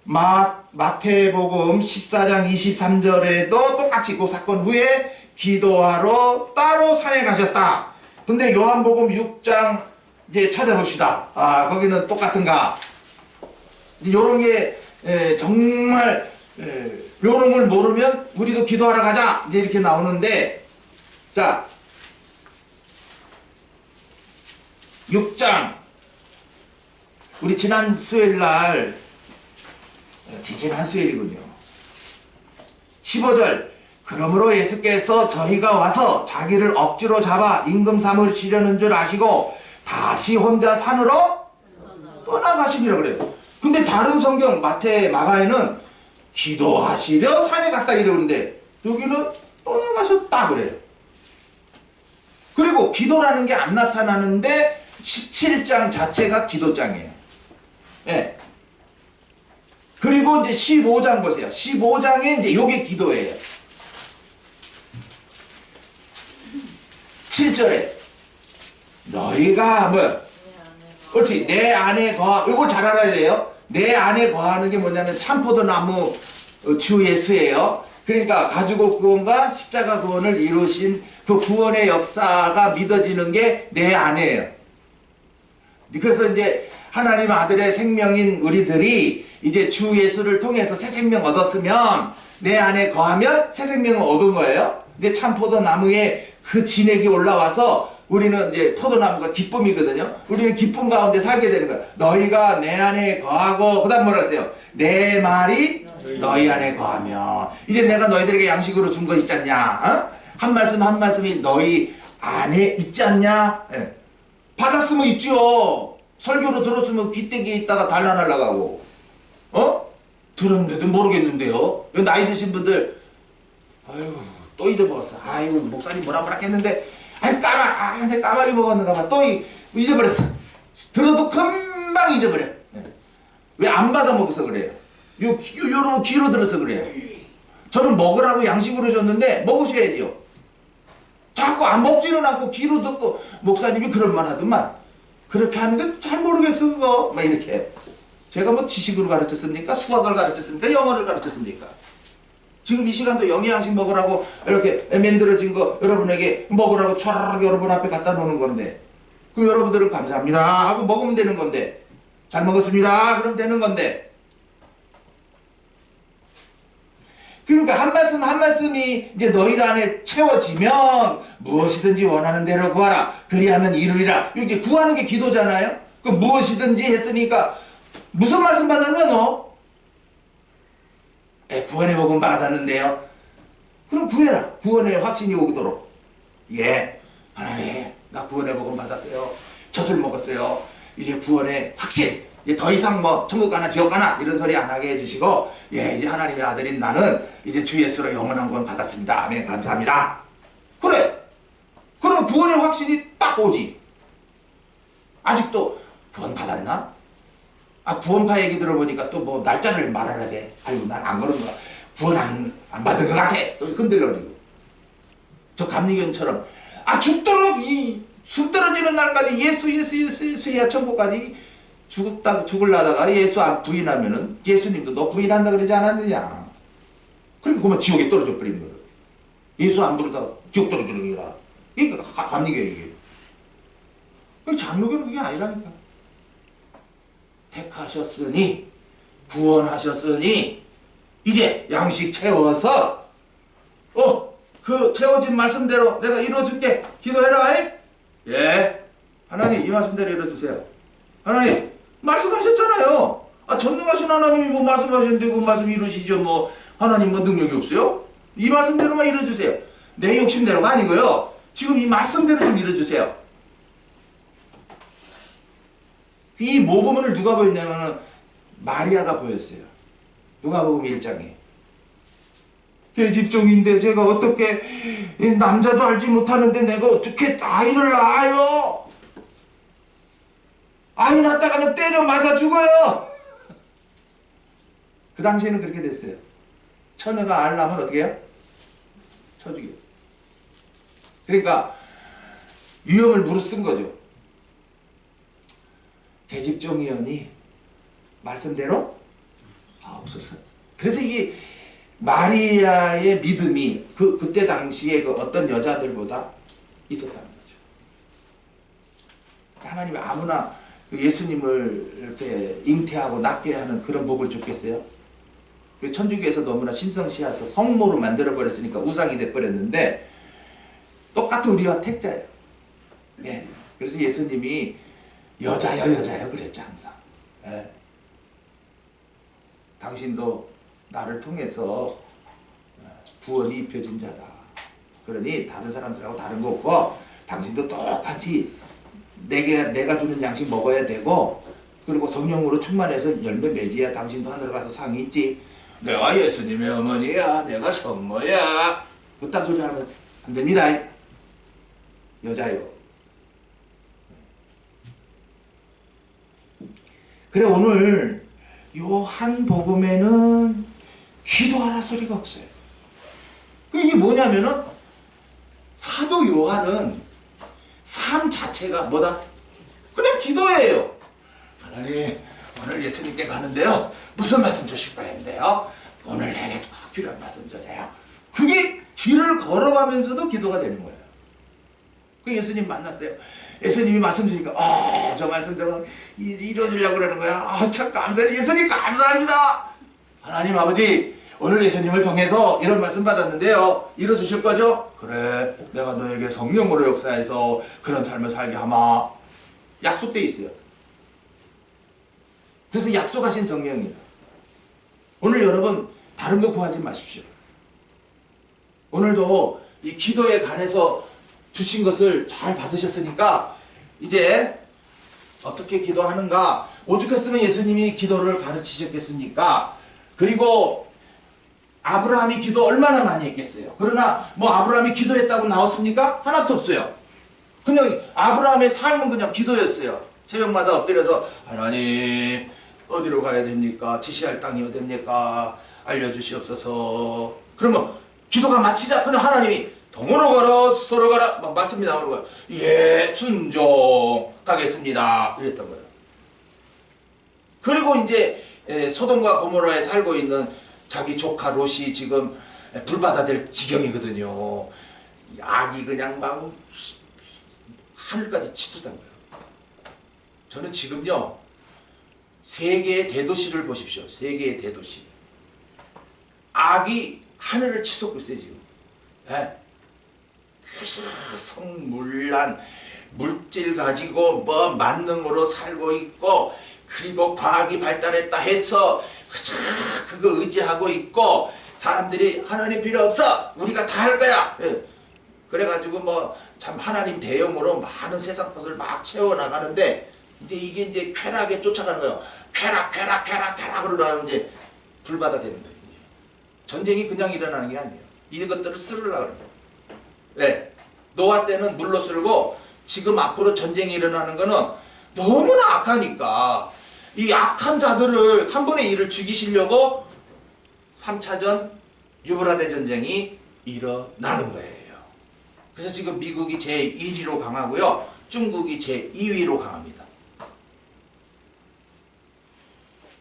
마태복음 14장 23절에도 똑같이 그 사건 후에 기도하러 따로 산에 가셨다. 근데 요한복음 6장 이제 찾아봅시다. 아 거기는 똑같은가? 요런 게 정말 요런 걸 모르면 우리도 기도하러 가자 이제 이렇게 나오는데 자 6장 우리 지난 수요일날 지난 수요일이군요. 15절 그러므로 예수께서 저희가 와서 자기를 억지로 잡아 임금 삼으시려는 줄 아시고 다시 혼자 산으로 떠나가시니라 그래요. 근데 다른 성경 마태 마가에는 기도하시려 산에 갔다 이러는데 여기는 떠나가셨다 그래요. 그리고 기도라는 게 안 나타나는데 17장 자체가 기도장이에요. 예. 그리고 이제 15장 보세요. 15장에 이제 요게 기도예요. 7절에 너희가 뭐 그렇지 내 안에 이거 잘 알아야 돼요. 내 안에 거하는 게 뭐냐면 참포도나무 주 예수예요. 그러니까 가죽옷 구원과 십자가 구원을 이루신 그 구원의 역사가 믿어지는 게 내 안에요. 그래서 이제 하나님 아들의 생명인 우리들이 이제 주 예수를 통해서 새 생명 얻었으면 내 안에 거하면 새 생명을 얻은 거예요. 근데 참포도나무에 그 진액이 올라와서 우리는 이제 포도나무가 기쁨이거든요. 우리는 기쁨 가운데 살게 되는 거야. 너희가 내 안에 거하고 그다음 뭐라 했어요? 내 말이 너희 안에 거하며 이제 내가 너희들에게 양식으로 준 거 있지 않냐? 어? 한 말씀 한 말씀이 너희 안에 있지 않냐? 예. 받았으면 있지요. 설교로 들었으면 귀때기에 있다가 단란하려고 어? 들었는데도 모르겠는데요. 나이 드신 분들 아유 또 잊어먹었어. 아이고 목사님 뭐라 했는데 아이 내가 까마귀 먹었는가 봐. 또 잊어버렸어. 들어도 금방 잊어버려. 왜 안 받아 먹어서 그래요. 요런 귀로 들어서 그래요. 저는 먹으라고 양식으로 줬는데 먹으셔야지요. 자꾸 안 먹지는 않고 귀로 듣고 목사님이 그런 말 하더만 그렇게 하는데 잘 모르겠어 그거 막 이렇게. 제가 뭐 지식으로 가르쳤습니까? 수학을 가르쳤습니까? 영어를 가르쳤습니까? 지금 이 시간도 영양식 먹으라고 이렇게 만들어진 거 여러분에게 먹으라고 촤르르 여러분 앞에 갖다 놓는 건데 그럼 여러분들은 감사합니다 하고 먹으면 되는 건데 잘 먹었습니다 그럼 되는 건데 그러니까 한 말씀 한 말씀이 이제 너희 안에 채워지면 무엇이든지 원하는 대로 구하라 그리하면 이루리라. 이게 구하는 게 기도잖아요. 그 무엇이든지 했으니까 무슨 말씀 받았냐 너? 구원의 복음 받았는데요. 그럼 구해라. 구원의 확신이 오도록. 예, 하나님 나 구원의 복음 받았어요. 젖을 먹었어요. 이제 구원의 확신. 이제 더 이상 뭐 천국 가나 지옥 가나 이런 소리 안 하게 해주시고 예 이제 하나님의 아들인 나는 이제 주 예수로 영원한 구원 받았습니다. 아멘 감사합니다. 그래. 그럼 구원의 확신이 딱 오지. 아직도 구원 받았나? 아 구원파 얘기 들어보니까 또 뭐 날짜를 말하려 돼. 아이고 난 안 그런 거야. 구원 안 받은 것 같아. 또 흔들거리고. 저 감리교인처럼 아 죽도록 이 숨 떨어지는 날까지 예수 해야 천국까지 죽을라다가 예수 안 부인하면은 예수님도 너 부인한다 그러지 않았느냐. 그러니까 그러면 지옥에 떨어져 버리는 거예요. 예수 안 부르다가 지옥 떨어지는 거라. 그러니까 감리교 얘기예요. 장로교는 그게 아니라니까. 택하셨으니 구원하셨으니 이제 양식 채워서 그 채워진 말씀대로 내가 이루어줄게. 기도해라. 예 하나님 이 말씀대로 이루어주세요. 하나님 말씀하셨잖아요. 아 전능하신 하나님이 뭐 말씀하셨는데 그 말씀 이루시죠. 뭐 하나님 뭐 능력이 없어요? 이 말씀대로만 이루어주세요. 내 욕심대로가 아니고요. 지금 이 말씀대로 좀 밀어주세요. 이 모범을 누가 보였냐면 마리아가 보였어요. 누가복음 1장에. 계집종인데 제가 어떻게 남자도 알지 못하는데 내가 어떻게 아이를 낳아요? 아이 낳다가는 때려 맞아 죽어요. 그 당시에는 그렇게 됐어요. 처녀가 알 낳으면 어떻게 해요? 쳐 죽여요. 그러니까 위험을 무릅쓴 거죠. 계집종이언이 말씀대로 없었어요. 그래서 이게 마리아의 믿음이 그때 당시에 그 어떤 여자들보다 있었다는 거죠. 하나님이 아무나 예수님을 이렇게 잉태하고 낳게 하는 그런 복을 줬겠어요? 천주교에서 너무나 신성시해서 성모로 만들어버렸으니까 우상이 돼버렸는데 똑같은 우리와 택자예요. 네. 그래서 예수님이 여자여 그랬죠 항상. 네. 당신도 나를 통해서 구원이 입혀진 자다. 그러니 다른 사람들하고 다른 거 없고 당신도 똑같이 내가 주는 양식 먹어야 되고 그리고 성령으로 충만해서 열매 맺어야 당신도 하늘 가서 상이 있지. 내가 예수님의 어머니야. 내가 성모야. 그딴 소리 하면 안 됩니다. 여자요. 그래 오늘 요한 복음에는 기도하라 소리가 없어요. 이게 뭐냐면은 사도 요한은 삶 자체가 뭐다? 그냥 기도예요. 하나님 오늘 예수님께 가는데요. 무슨 말씀 주실 거였는데요? 오늘 내게 꼭 필요한 말씀 주세요. 그게 길을 걸어가면서도 기도가 되는 거예요. 그 예수님 만났어요. 예수님이 말씀 주니까 저 말씀 저거 이루어지려고 그러는 거야. 참 감사해요. 예수님 감사합니다. 하나님 아버지 오늘 예수님을 통해서 이런 말씀 받았는데요. 이루어주실 거죠? 그래 내가 너에게 성령으로 역사해서 그런 삶을 살게 하마. 약속돼 있어요. 그래서 약속하신 성령이에요. 오늘 여러분 다른 거 구하지 마십시오. 오늘도 이 기도에 관해서 주신 것을 잘 받으셨으니까 이제 어떻게 기도하는가? 오죽했으면 예수님이 기도를 가르치셨겠습니까? 그리고 아브라함이 기도 얼마나 많이 했겠어요? 그러나 뭐 아브라함이 기도했다고 나왔습니까? 하나도 없어요. 그냥 아브라함의 삶은 그냥 기도였어요. 새벽마다 엎드려서 하나님 어디로 가야 됩니까? 지시할 땅이 어딥니까? 알려주시옵소서. 그러면 기도가 마치자 그냥 하나님이 동으로 가라 서로 가라 막 말씀이 나오는 거예요. 예 순종 가겠습니다. 이랬던 거예요. 그리고 이제 소돔과 고모라에 살고 있는 자기 조카 롯이 지금 불받아 될 지경이거든요. 악이 그냥 막 하늘까지 치솟은 거예요. 저는 지금요 세계의 대도시를 보십시오. 세계의 대도시. 악이 하늘을 치솟고 있어요 지금. 네. 성물란 물질 가지고 뭐 만능으로 살고 있고 그리고 과학이 발달했다 해서 그거 의지하고 있고 사람들이 하나님 필요 없어 우리가 다 할 거야. 예. 그래가지고 뭐 참 하나님 대용으로 많은 세상 것을 막 채워나가는데 이게 이제 쾌락에 쫓아가는 거예요. 쾌락 그러다 이제 불바다 되는 거예요. 전쟁이 그냥 일어나는 게 아니에요. 이것들을 쓸으려고 하는 거예요. 네. 노아 때는 물로 쓸고 지금 앞으로 전쟁이 일어나는 거는 너무나 악하니까 이 악한 자들을 3분의 1을 죽이시려고 3차전 유브라데 전쟁이 일어나는 거예요. 그래서 지금 미국이 제1위로 강하고요. 중국이 제2위로 강합니다.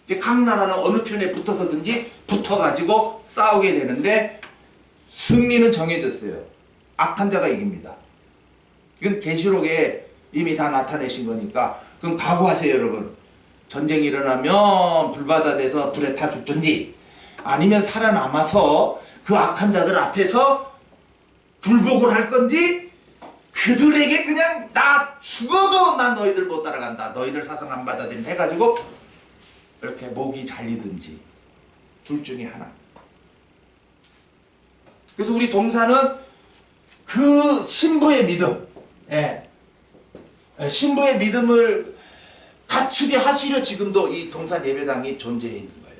이제 각 나라는 어느 편에 붙어서든지 붙어가지고 싸우게 되는데 승리는 정해졌어요. 악한 자가 이깁니다. 이건 계시록에 이미 다 나타내신 거니까 그럼 각오하세요 여러분. 전쟁이 일어나면 불바다 돼서 불에 타 죽든지 아니면 살아남아서 그 악한 자들 앞에서 굴복을 할 건지 그들에게 그냥 나 죽어도 난 너희들 못 따라간다. 너희들 사상 안 받아들인다 해가지고 이렇게 목이 잘리든지 둘 중에 하나. 그래서 우리 동사는 그 신부의 믿음, 예. 신부의 믿음을 갖추게 하시려 지금도 이 동산 예배당이 존재해 있는 거예요.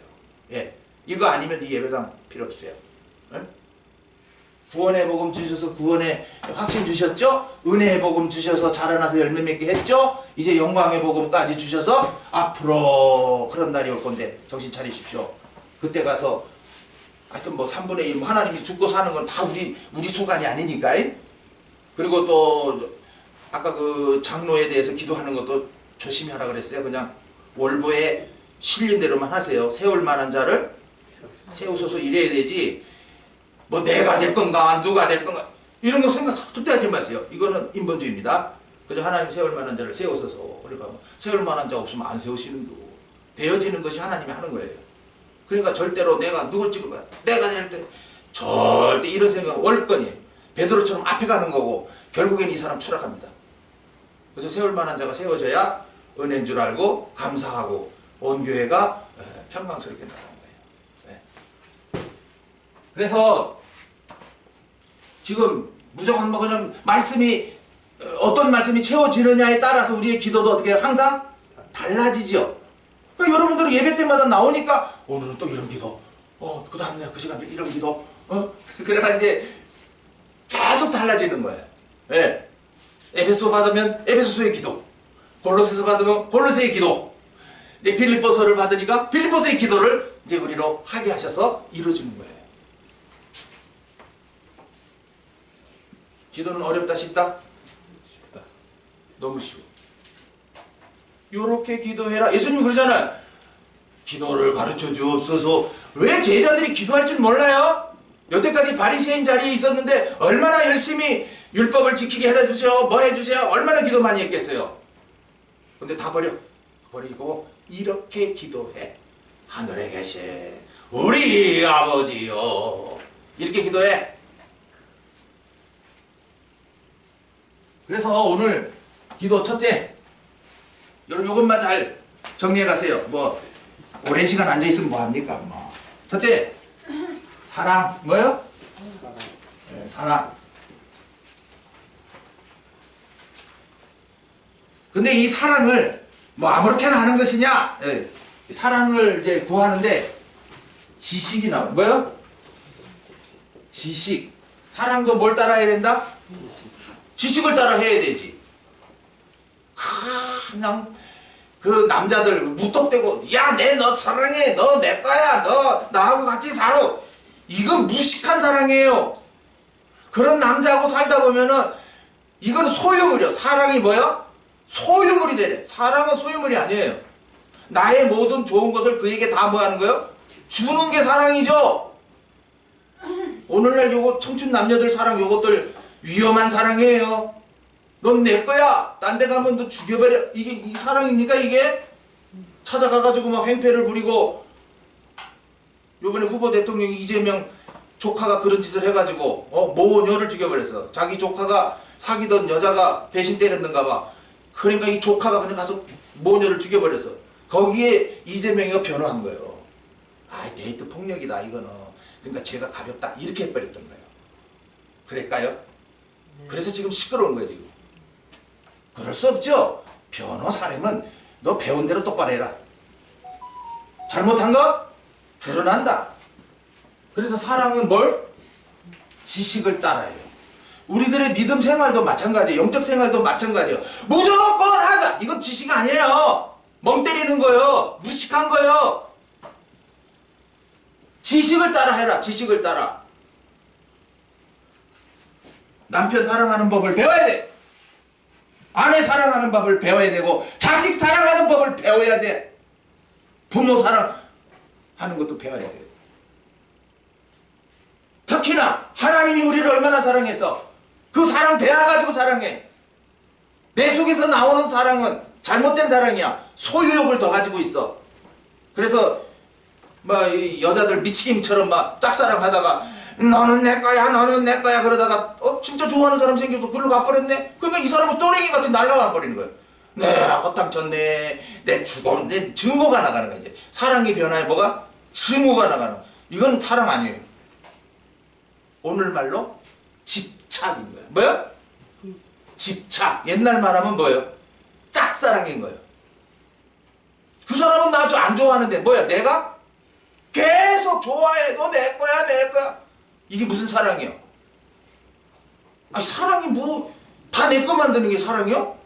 예. 이거 아니면 이 예배당 필요 없어요. 예? 구원의 복음 주셔서 구원의 확신 주셨죠? 은혜의 복음 주셔서 자라나서 열매 맺게 했죠? 이제 영광의 복음까지 주셔서 앞으로 그런 날이 올 건데 정신 차리십시오. 그때 가서 하여튼 뭐 3분의 1 하나님이 죽고 사는 건 다 우리 소관이 아니니까. 그리고 또 아까 그 장로에 대해서 기도하는 것도 조심히 하라 그랬어요. 그냥 월보에 실린 대로만 하세요. 세울 만한 자를 세우소서 이래야 되지. 뭐 내가 될 건가 누가 될 건가 이런 거 생각 절대 하지 마세요. 이거는 인본주의입니다. 그저 하나님 세울 만한 자를 세우소서. 그러니까 뭐 세울 만한 자 없으면 안 세우시는 거고 되어지는 것이 하나님이 하는 거예요. 그러니까 절대로 내가 누굴 찍을 거야 내가 될 때 절대 이런 생각 월권이에요. 베드로처럼 앞에 가는 거고 결국엔 이 사람 추락합니다. 그래서 세울 만한 자가 세워져야 은혜인 줄 알고 감사하고 온 교회가 평강스럽게 나가는 거예요. 그래서 지금 무조건 뭐 그냥 말씀이 어떤 말씀이 채워지느냐에 따라서 우리의 기도도 어떻게 항상 달라지죠. 그러니까 여러분들은 예배 때마다 나오니까 오늘은 또 이런 기도, 그 다음날 그 시간 이런 기도, 그래가 이제 계속 달라지는 거예요. 예. 에베소 받으면 에베소서의 기도, 골로새서 받으면 골로새의 기도, 이제 빌립보서를 받으니까 빌립보서의 기도를 이제 우리로 하게 하셔서 이루어지는 거예요. 기도는 어렵다 쉽다? 쉽다. 너무 쉬워. 요렇게 기도해라. 예수님 그러잖아요. 기도를 가르쳐 주옵소서. 왜 제자들이 기도할 줄 몰라요? 여태까지 바리새인 자리에 있었는데 얼마나 열심히 율법을 지키게 해주세요. 뭐 해주세요. 얼마나 기도 많이 했겠어요. 근데 다 버리고 이렇게 기도해. 하늘에 계신 우리 아버지요. 이렇게 기도해. 그래서 오늘 기도 첫째, 여러분 이것만 잘 정리해 가세요. 뭐 오랜 시간 앉아 있으면 뭐 합니까? 뭐. 첫째, 사랑. 뭐요? 네, 사랑. 근데 이 사랑을 뭐 아무렇게나 하는 것이냐? 네, 사랑을 이제 구하는데 지식이 나와요. 뭐요? 지식. 사랑도 뭘 따라해야 된다? 지식을 따라 해야 되지. 그냥 그 남자들 무턱대고 야 내 너 사랑해 너 내 거야 너 나하고 같이 살아 이건 무식한 사랑이에요. 그런 남자하고 살다 보면은 이건 소유물이요. 사랑이 뭐야? 소유물이 되래. 사랑은 소유물이 아니에요. 나의 모든 좋은 것을 그에게 다 뭐 하는 거예요? 주는 게 사랑이죠. 오늘날 요거 청춘 남녀들 사랑 요것들 위험한 사랑이에요. 넌 내 거야. 딴 데 가면 너 죽여버려. 이게 사랑입니까 이게? 찾아가가지고 막 횡패를 부리고 요번에 후보 대통령이 이재명 조카가 그런 짓을 해가지고 모녀를 죽여버렸어. 자기 조카가 사귀던 여자가 배신 때렸는가 봐. 그러니까 이 조카가 그냥 가서 모녀를 죽여버렸어. 거기에 이재명이가 변호한 거예요. 아 데이트 폭력이다 이거는. 그러니까 죄가 가볍다 이렇게 해버렸던 거예요. 그럴까요? 그래서 지금 시끄러운 거예요 지금. 그럴 수 없죠. 변호사라면 너 배운 대로 똑바로 해라. 잘못한 거 드러난다. 그래서 사랑은 뭘? 지식을 따라해요. 우리들의 믿음 생활도 마찬가지예요. 영적 생활도 마찬가지예요. 무조건 하자. 이건 지식 아니에요. 멍 때리는 거예요. 무식한 거예요. 지식을 따라 해라. 지식을 따라. 남편 사랑하는 법을 배워야 돼. 아내 사랑하는 법을 배워야 되고 자식 사랑하는 법을 배워야 돼. 부모 사랑하는 것도 배워야 돼. 특히나 하나님이 우리를 얼마나 사랑해서 그 사랑 배워가지고 사랑해. 내 속에서 나오는 사랑은 잘못된 사랑이야. 소유욕을 더 가지고 있어. 그래서 막 이 여자들 미치갱처럼 막 짝사랑하다가 너는 내 거야 너는 내 거야 그러다가 진짜 좋아하는 사람 생겨서 글로 가버렸네. 그러니까 이 사람은 또랭이 같은 날라가 버리는 거예요. 내가 허탕쳤네. 내 죽어. 내 증오가 나가는 거야. 이제 사랑이 변화해 뭐가? 증오가 나가는 거야. 이건 사랑 아니에요. 오늘 말로 집착. 집착인 거예요. 뭐요? 집착. 옛날 말하면 뭐예요? 짝사랑인 거예요. 그 사람은 나 안 좋아하는데 뭐야? 내가 계속 좋아해. 너 내 거야, 내 거야. 이게 무슨 사랑이요? 아니 사랑이 뭐 다 내 거 만드는 게 사랑이요?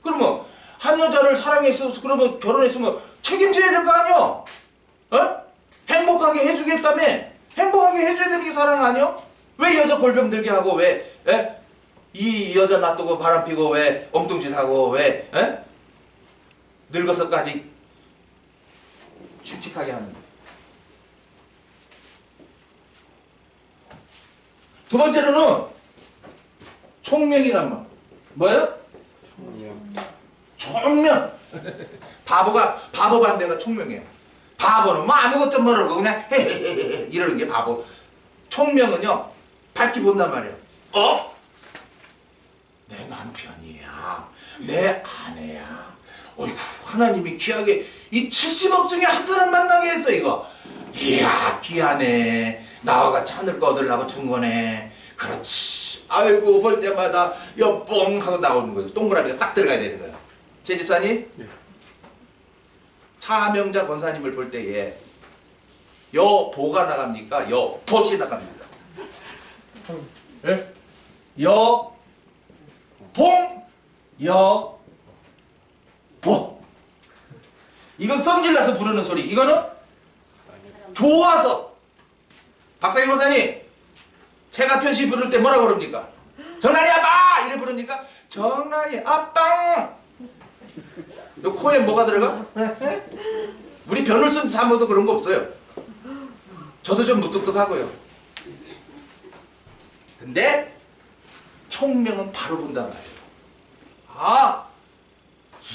그러면 한 여자를 사랑했어. 그러면 결혼했으면 책임져야 될 거 아니요? 어? 행복하게 해주겠다며? 행복하게 해줘야 되는 게 사랑 아니요? 왜 여자 골병 들게 하고 왜? 에? 이 여자 놔두고 바람피고 왜 엉뚱짓 하고 왜? 에? 늙어서까지 흉측하게 하는데. 두 번째로는 총명이란 말. 뭐예요? 총명. 바보 반대가 총명이에요. 바보는 뭐 아무것도 모르고 그냥 헤헤헤헤 이러는 게 바보. 총명은요 밝히 본단 말이에요. 내 남편이야, 내 아내야. 어이구 하나님이 귀하게 이 70억 중에 한 사람 만나게 했어 이거. 이야 귀하네. 나와 같이 하늘 거 얻으려고 준 거네. 그렇지. 아이고 볼 때마다 여뽕 하고 나오는 거예요. 동그라미가 싹 들어가야 되는 거예요. 제 집사님 차명자 권사님을 볼 때에 여보가 나갑니까? 여보시 나갑니까? 예? 여봉 여보. 이건 성질나서 부르는 소리. 이거는 좋아서. 박상희 권사님 제가 편시 부를 때 뭐라고 부릅니까? 정란이 아빠 이래 부릅니까? 정란이 아빠. 요 코에 뭐가 들어가? 우리 변을 쓴 사모도 그런 거 없어요. 저도 좀 무뚝뚝하고요. 근데 총명은 바로 본단 말이에요. 아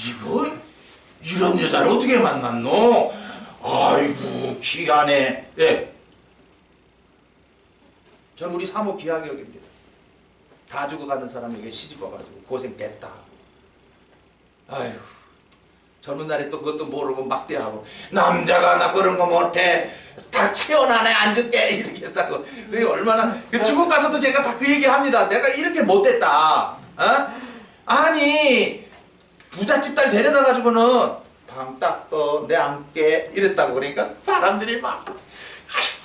이거 이런 여자를 어떻게 만났노? 아이고 귀하네. 예. 저는 우리 사모 귀하게 여깁니다. 다 죽어가는 사람에게 시집 와가지고 고생됐다. 아이고 젊은 날에 또 그것도 모르고 막대하고 남자가 나 그런 거 못해 다 채워놔내 안 줄게 이렇게 했다고. 그게 얼마나 중국 가서도 제가 다 그 얘기 합니다. 내가 이렇게 못됐다. 어? 아니 부잣집 딸 데려다 가지고는 방 닦어 내 안게 이랬다고. 그러니까 사람들이 막 아휴.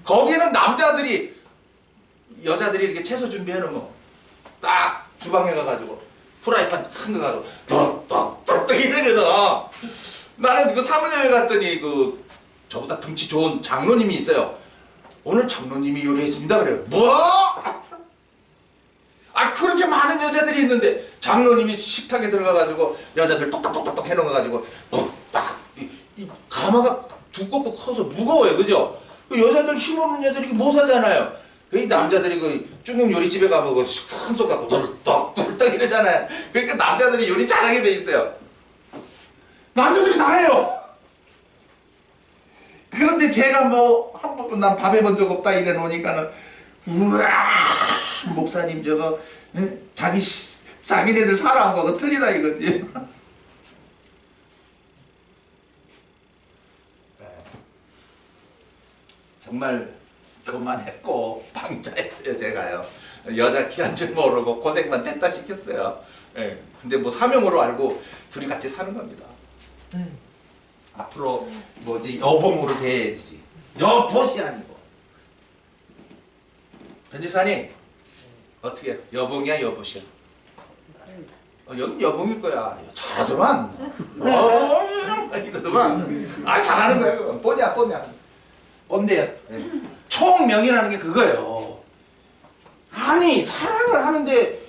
거기는 남자들이 여자들이 이렇게 채소 준비해 놓으면 딱 주방에 가가지고 프라이팬 큰 거 가지고 떡떡떡떡 이러거든. 나는 그 사무장에 갔더니 그 저보다 덩치 좋은 장로님이 있어요. 오늘 장로님이 요리했습니다. 그래요. 뭐? 아 그렇게 많은 여자들이 있는데 장로님이 식탁에 들어가가지고 여자들 똑딱똑딱똑 해놓은 거 가지고 똑딱 이 가마가 두껍고 커서 무거워요. 그죠? 그 여자들 힘없는 여자들이 못 사잖아요. 이 남자들이 그 중국 요리집에 가면 큰손 갖고 덜떡덜떡 이러잖아요. 그러니까 남자들이 요리 잘하게 돼 있어요. 남자들이 다 해요. 그런데 제가 뭐 한 번도 난 밥 해본 적 없다 이래 놓으니까는 우와 목사님 저거 자기네들 살아온 거가 틀리다 이거지. 정말 교만했고 방자했어요 제가요. 여자 귀한 줄 모르고 고생만 됐다 시켰어요. 예. 근데 뭐 사명으로 알고 둘이 같이 사는 겁니다. 앞으로 뭐지 여봉으로 대해야지. 여보시 아니고. 변지사님 어떻게 여봉이야 여보시야? 여긴 여봉일 거야. 잘하더만. 여봉 이러더만. 아 잘하는 거야 그건. 뽀냐. 뻔데요. 네. 총명이라는 게 그거예요. 아니 사랑을 하는데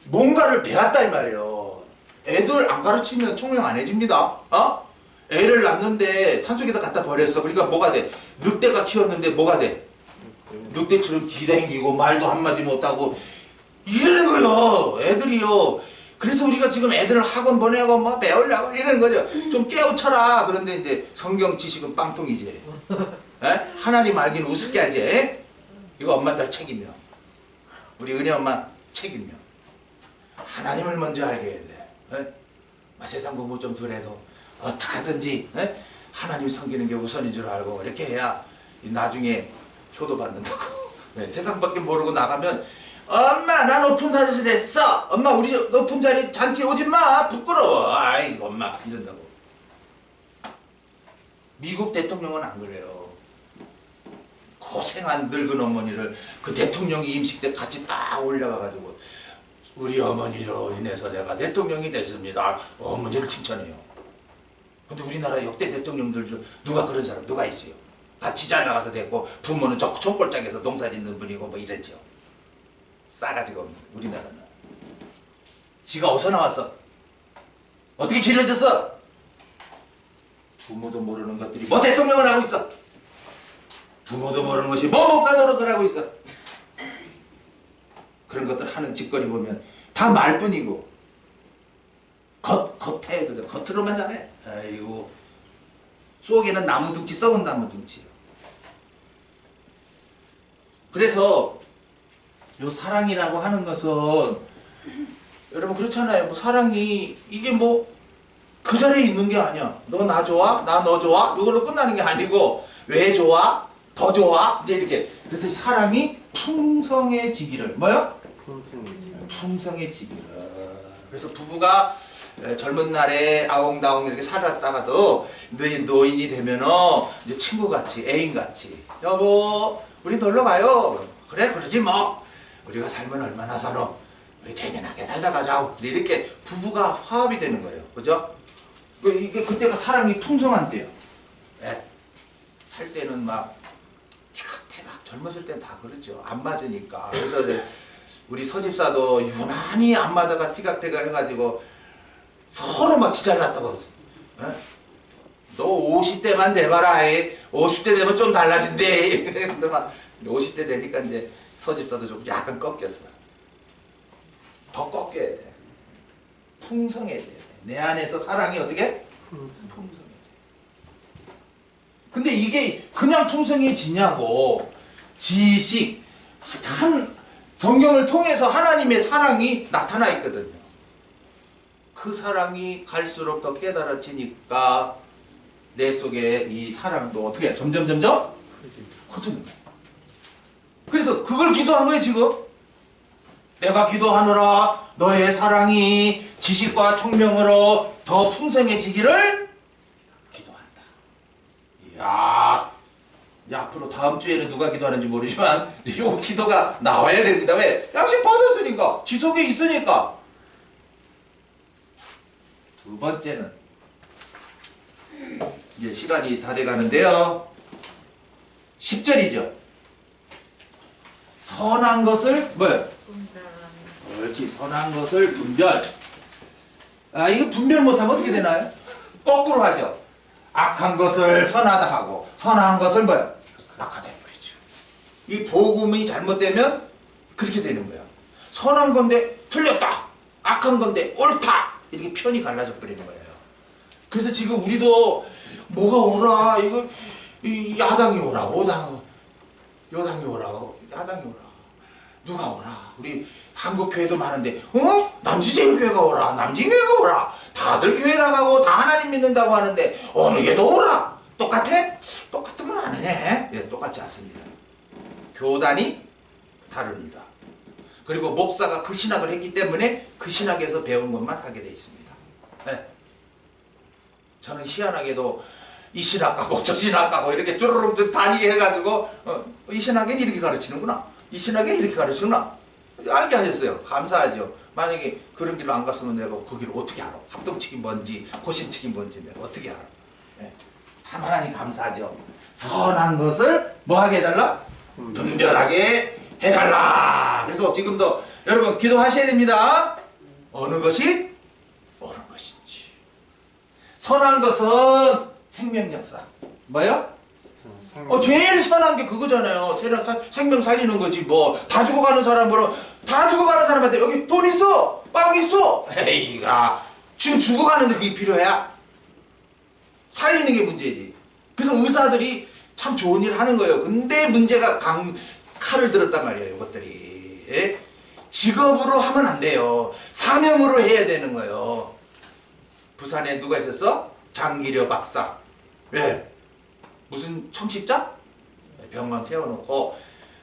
뭔가를 배웠다 이 말이에요. 애들 안 가르치면 총명 안 해줍니다. 어? 애를 낳는데 산속에다 갖다 버렸어. 그러니까 뭐가 돼? 늑대가 키웠는데 뭐가 돼? 늑대처럼 기댕기고 말도 한마디 못하고 이러는 거요. 애들이요. 그래서 우리가 지금 애들을 학원 보내고 뭐 배우려고 이러는 거죠. 좀 깨우쳐라. 그런데 이제 성경 지식은 빵통이지. 에? 하나님 알기는 우습게 알지. 에? 이거 엄마 딸 책임이요. 우리 은혜 엄마 책임이요. 하나님을 먼저 알게 해야 돼. 에? 세상 공부 좀 덜해도 어떻게 하든지 에? 하나님 섬기는 게 우선인 줄 알고 이렇게 해야 나중에 효도 받는다고. 네, 세상밖에 모르고 나가면 엄마 나 높은 자리를 했어. 엄마 우리 높은 자리 잔치 오지 마. 부끄러워. 아이고 엄마 이런다고. 미국 대통령은 안 그래요. 고생한 늙은 어머니를 그 대통령이 임식 때 같이 딱 올라가가지고 우리 어머니로 인해서 내가 대통령이 됐습니다. 어머니를 칭찬해요. 근데 우리나라 역대 대통령들 중 누가 그런 사람 누가 있어요? 같이 잘 나가서 됐고 부모는 저 총골장에서 농사 짓는 분이고 뭐 이랬죠. 싸가지가 없는 우리나라는. 지가 어디서 나왔어? 어떻게 길러졌어? 부모도 모르는 것들이 뭐 대통령을 하고 있어. 부모도 모르는 것이 뭐 목사 노릇을 하고 있어. 그런 것들 하는 짓거리 보면 다 말뿐이고 겉에 그저 겉으로만 잘해. 아이고 속에는 나무 둥치 썩은 나무 둥치요. 그래서 요 사랑이라고 하는 것은 여러분 그렇잖아요. 뭐 사랑이 이게 뭐 그 자리에 있는 게 아니야. 너 나 좋아? 나 너 좋아? 이걸로 끝나는 게 아니고 왜 좋아? 더 좋아? 이제 이렇게. 그래서 이 사랑이 풍성해지기를 뭐요? 풍성해지기를. 그래서 부부가 젊은 날에 아웅다웅 이렇게 살았다가도 노인이 되면은 이제 친구같이 애인같이 여보 우리 놀러 가요. 그래 그러지 뭐. 우리가 살면 얼마나 살아. 우리 재미나게 살다 가자. 이렇게 부부가 화합이 되는 거예요. 그죠? 이게 그때가 사랑이 풍성한 때요. 네. 살 때는 막 티각태각 젊었을 땐 다 그러죠. 안 맞으니까. 그래서 이제 우리 서집사도 유난히 안 맞아가 티각태각 해가지고 서로 막 지잘났다고. 네? 너 50대만 돼봐라. 50대 되면 좀 달라진대. 그래서 막 50대 되니까 이제 서집사도 좀 약간 꺾였어. 더 꺾여야 돼. 풍성해져야 돼. 내 안에서 사랑이 어떻게? 풍성해져. 근데 이게 그냥 풍성해지냐고. 지식, 참 성경을 통해서 하나님의 사랑이 나타나 있거든요. 그 사랑이 갈수록 더 깨달아지니까 내 속에 이 사랑도 어떻게 점점 커지는 거예요. 그래서 그걸 기도한 거예요 지금. 내가 기도하노라 너의 사랑이 지식과 총명으로 더 풍성해지기를 기도한다. 이야, 앞으로 다음 주에는 누가 기도하는지 모르지만 이 기도가 나와야 됩니다. 왜? 양식 받았으니까. 지속에 있으니까. 두 번째는 이제 시간이 다 돼가는데요. 10절이죠. 선한 것을 뭐요? 그렇지. 선한 것을 분별. 아, 이거 분별 못하면 어떻게 되나요? 거꾸로 하죠. 악한 것을 선하다 하고 선한 것을 뭐요? 악하다 해버리죠. 이 복음이 잘못되면 그렇게 되는 거야. 선한 건데 틀렸다. 악한 건데 옳다. 이렇게 편이 갈라져 버리는 거예요. 그래서 지금 우리도 뭐가 오라. 이거 야당이 오라. 여당이 오라. 야당이 오라. 누가 오라. 우리 한국 교회도 많은데 남지제일 교회가 오라. 남진교회가 오라. 다들 교회 나가고 다 하나님 믿는다고 하는데 어느 게도 오라. 똑같아? 똑같은 건 아니네. 예, 똑같지 않습니다. 교단이 다릅니다. 그리고 목사가 그 신학을 했기 때문에 그 신학에서 배운 것만 하게 되어 있습니다. 예. 저는 희한하게도 이 신학 가고 저 신학 가고 이렇게 쭈르륵 좀 다니게 해가지고 이 신학에는 이렇게 가르치는구나. 이 신학에는 이렇게 가르치는구나. 알게 하셨어요. 감사하죠. 만약에 그런 길로 안 갔으면 내가 그 길을 어떻게 알아? 합동측이 뭔지 고신측이 뭔지 내가 어떻게 알아? 예. 참 하나님 감사하죠. 선한 것을 뭐 하게 해달라? 분별하게 해달라. 그래서 지금도 여러분 기도하셔야 됩니다. 어느 것이? 어느 것인지. 선한 것은 생명 역사. 뭐요? 제일 선한 게 그거잖아요. 생명 살리는 거지 뭐. 다 죽어가는 사람으로 다 죽어가는 사람한테 여기 돈 있어? 빵 있어? 에이가 지금 죽어가는데 그게 필요해? 살리는 게 문제지. 그래서 의사들이 참 좋은 일 하는 거예요. 근데 문제가 칼을 들었단 말이에요. 이것들이. 예? 직업으로 하면 안 돼요. 사명으로 해야 되는 거예요. 부산에 누가 있었어? 장기려 박사. 예. 무슨 청십자? 병원 세워놓고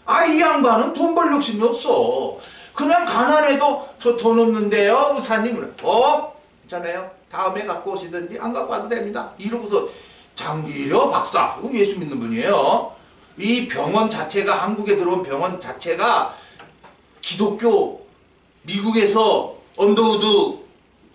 아, 이 양반은 돈 벌 욕심이 없어. 그냥 가난해도 저 돈 없는데요, 의사님. 괜찮아요. 다음에 갖고 오시든지 안 갖고 와도 됩니다. 이러고서 장기려 박사, 예수 믿는 분이에요. 이 병원 자체가, 한국에 들어온 병원 자체가 기독교, 미국에서 언더우드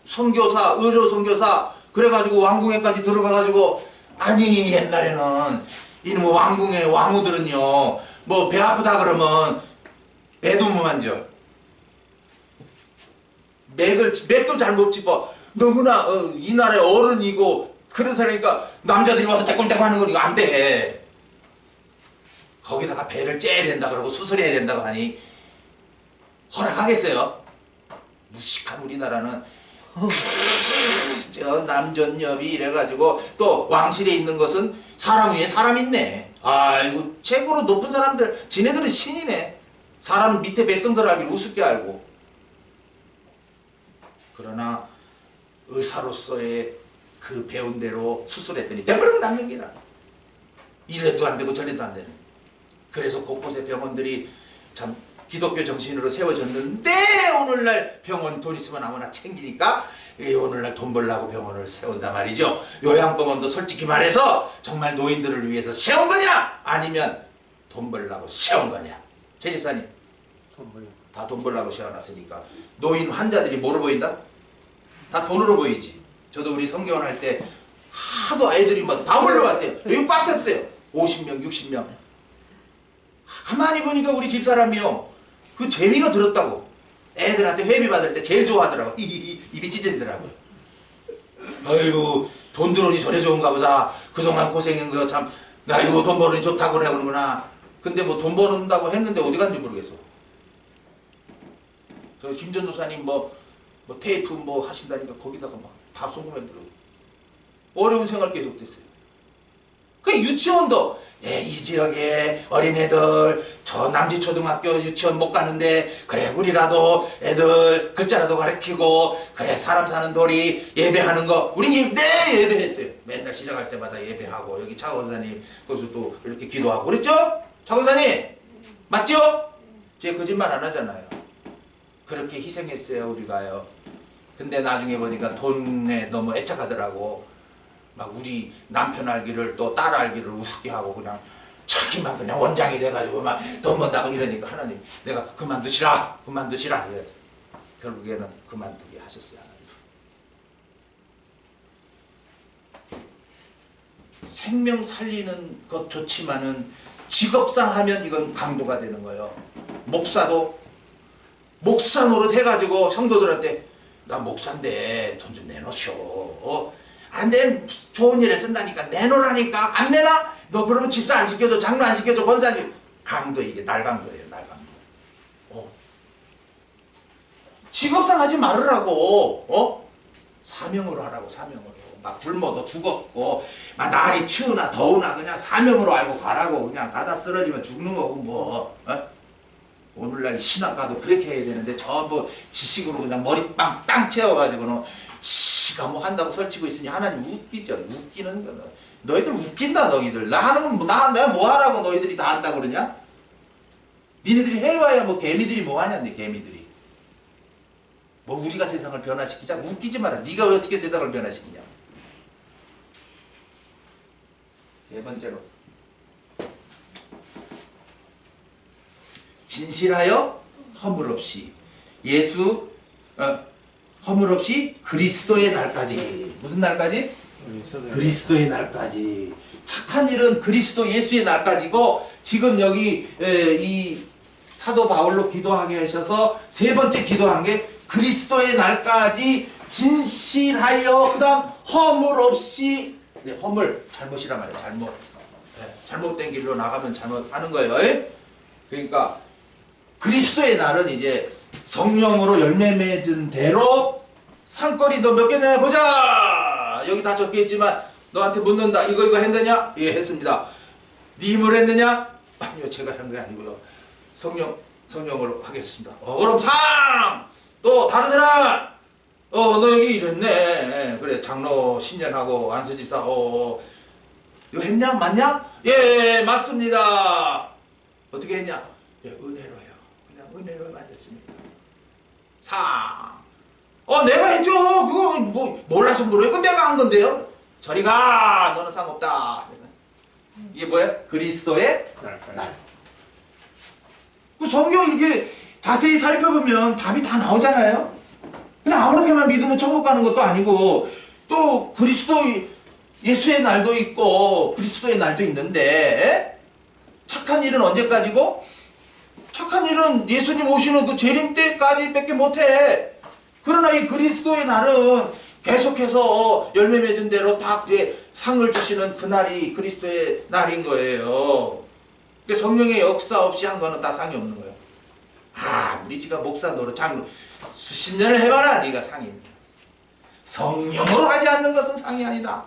선교사, 의료 선교사, 그래가지고 왕궁에까지 들어가가지고, 아니, 옛날에는 이놈 왕궁의 왕후들은요, 뭐 배 아프다 그러면 배도 못 만져. 맥도 잘 못 짚어. 너무나 이 나라의 어른이고 그런 사람이니까 남자들이 와서 떼꿀떼꿀 하는 거니까 안 돼. 거기다가 배를 째야 된다 그러고 수술해야 된다고 하니 허락하겠어요? 무식한 우리나라는 저 남전엽이 이래가지고 또 왕실에 있는 것은 사람 위에 사람 있네. 아이고 최고로 높은 사람들 지네들은 신이네. 사람 밑에 백성들 알기를 우습게 알고. 그러나 의사로서의 그 배운 대로 수술했더니 대버릇 낫는 게라. 이래도 안 되고 저래도 안 되는. 그래서 곳곳에 병원들이 참 기독교 정신으로 세워졌는데 오늘날 병원 돈 있으면 아무나 챙기니까 오늘날 돈 벌려고 병원을 세운단 말이죠. 요양병원도 솔직히 말해서 정말 노인들을 위해서 세운 거냐? 아니면 돈 벌려고 세운 거냐? 최 집사님, 다 돈 벌려고 세워놨으니까 노인 환자들이 뭐로 보인다? 다 돈으로 보이지. 저도 우리 성경을 할 때 하도 아이들이 막 다 몰려왔어요. 여기 꽉 찼어요. 50명, 60명. 가만히 보니까 우리 집사람이요, 그 재미가 들었다고. 애들한테 회비 받을 때 제일 좋아하더라고. 입이 찢어지더라고요. 아이고 돈 들어오니 저래 좋은가 보다. 그동안 고생한 거 참, 아이고 돈 버느니 좋다고 그래 그러구나. 근데 뭐 돈 버는다고 했는데 어디 간지 모르겠어. 저 김전도사님 뭐 테이프 뭐 하신다니까 거기다가 막 다 송금해들어. 어려운 생활 계속됐어요. 그 유치원도 이 지역에 어린애들 저 남지초등학교 유치원 못 가는데 그래 우리라도 애들 글자라도 가르치고 그래 사람 사는 도리 예배하는 거 우린 예배했어요. 맨날 시작할 때마다 예배하고 여기 차 권사님 거기서 또 이렇게 기도하고 그랬죠? 차 권사님 맞죠? 제가 거짓말 안 하잖아요. 그렇게 희생했어요 우리가요. 근데 나중에 보니까 돈에 너무 애착하더라고. 막 우리 남편 알기를 또 딸 알기를 우습게 하고 그냥 자기만 그냥 원장이 돼가지고 막 돈 번다고 이러니까 하나님 내가 그만두시라 이래야지. 결국에는 그만두게 하셨어요. 생명 살리는 것 좋지만은 직업상 하면 이건 강도가 되는 거예요. 목사도 목사 노릇 해가지고 성도들한테 나 목사인데 돈 좀 내놓으쇼. 안 돼, 좋은 일에 쓴다니까 내놓으라니까. 안 내놔? 너 그러면 집사 안 시켜줘, 장로 안 시켜줘, 권사님. 강도, 이게 날강도예요, 날강도. 직업상 하지 말으라고. 사명으로 하라고, 사명으로. 막 굶어도 죽었고 막 날이 추우나 더우나 그냥 사명으로 알고 가라고. 그냥 가다 쓰러지면 죽는 거고 뭐. 오늘날 신학가도 그렇게 해야 되는데 전부 지식으로 그냥 머리빵 땅 채워가지고는 지가 뭐 한다고 설치고 있으니 하나님 웃기죠. 웃기는 거는 너희들 웃긴다. 너희들 나 하는 건 내가 뭐 하라고 너희들이 다 한다 그러냐? 니네들이 해봐야 뭐 개미들이 뭐 하냐. 니 개미들이 뭐 우리가 세상을 변화시키자. 웃기지 마라. 네가 어떻게 세상을 변화시키냐. 세 번째로 진실하여 허물 없이 예수 허물 없이 그리스도의 날까지. 무슨 날까지? 그리스도의 날까지. 착한 일은 그리스도 예수의 날까지고 지금 여기 이 사도 바울로 기도하게 하셔서 세 번째 기도한 게 그리스도의 날까지 진실하여 그다음 허물 없이. 허물 잘못이란 말이에요. 잘못. 잘못된 길로 나가면 잘못하는 거예요. 그러니까 그리스도의 날은 이제 성령으로 열매 맺은 대로 상거리 너 몇 개냐 보자. 여기 다 적혀있지만 너한테 묻는다. 이거 했느냐? 예, 했습니다. 네 힘을 했느냐? 아니요, 제가 한 게 아니고요. 성령으로 하겠습니다. 그럼 상! 또 다른 사람! 너 여기 이랬네. 그래, 장로 10년 하고 안수집사 이거 했냐? 맞냐? 예, 맞습니다. 어떻게 했냐? 은혜로요. 그냥 은혜로 받았습니다. 상. 내가 했죠. 그거 뭐 몰라서 물어요. 이거 내가 한 건데요. 저리 가. 너는 상 없다. 이게 뭐야? 그리스도의 날. 그 성경 이렇게 자세히 살펴보면 답이 다 나오잖아요. 그냥 아무렇게만 믿으면 천국 가는 것도 아니고 또 예수의 날도 있고 그리스도의 날도 있는데 착한 일은 언제까지고? 착한 일은 예수님 오시는 그 재림 때까지 밖에 못해. 그러나 이 그리스도의 날은 계속해서 열매 맺은 대로 다 상을 주시는 그날이 그리스도의 날인 거예요. 성령의 역사 없이 한 거는 다 상이 없는 거예요. 우리 지가 목사 노릇 장로 수십 년을 해봐라. 네가 상이. 성령으로 하지 않는 것은 상이 아니다.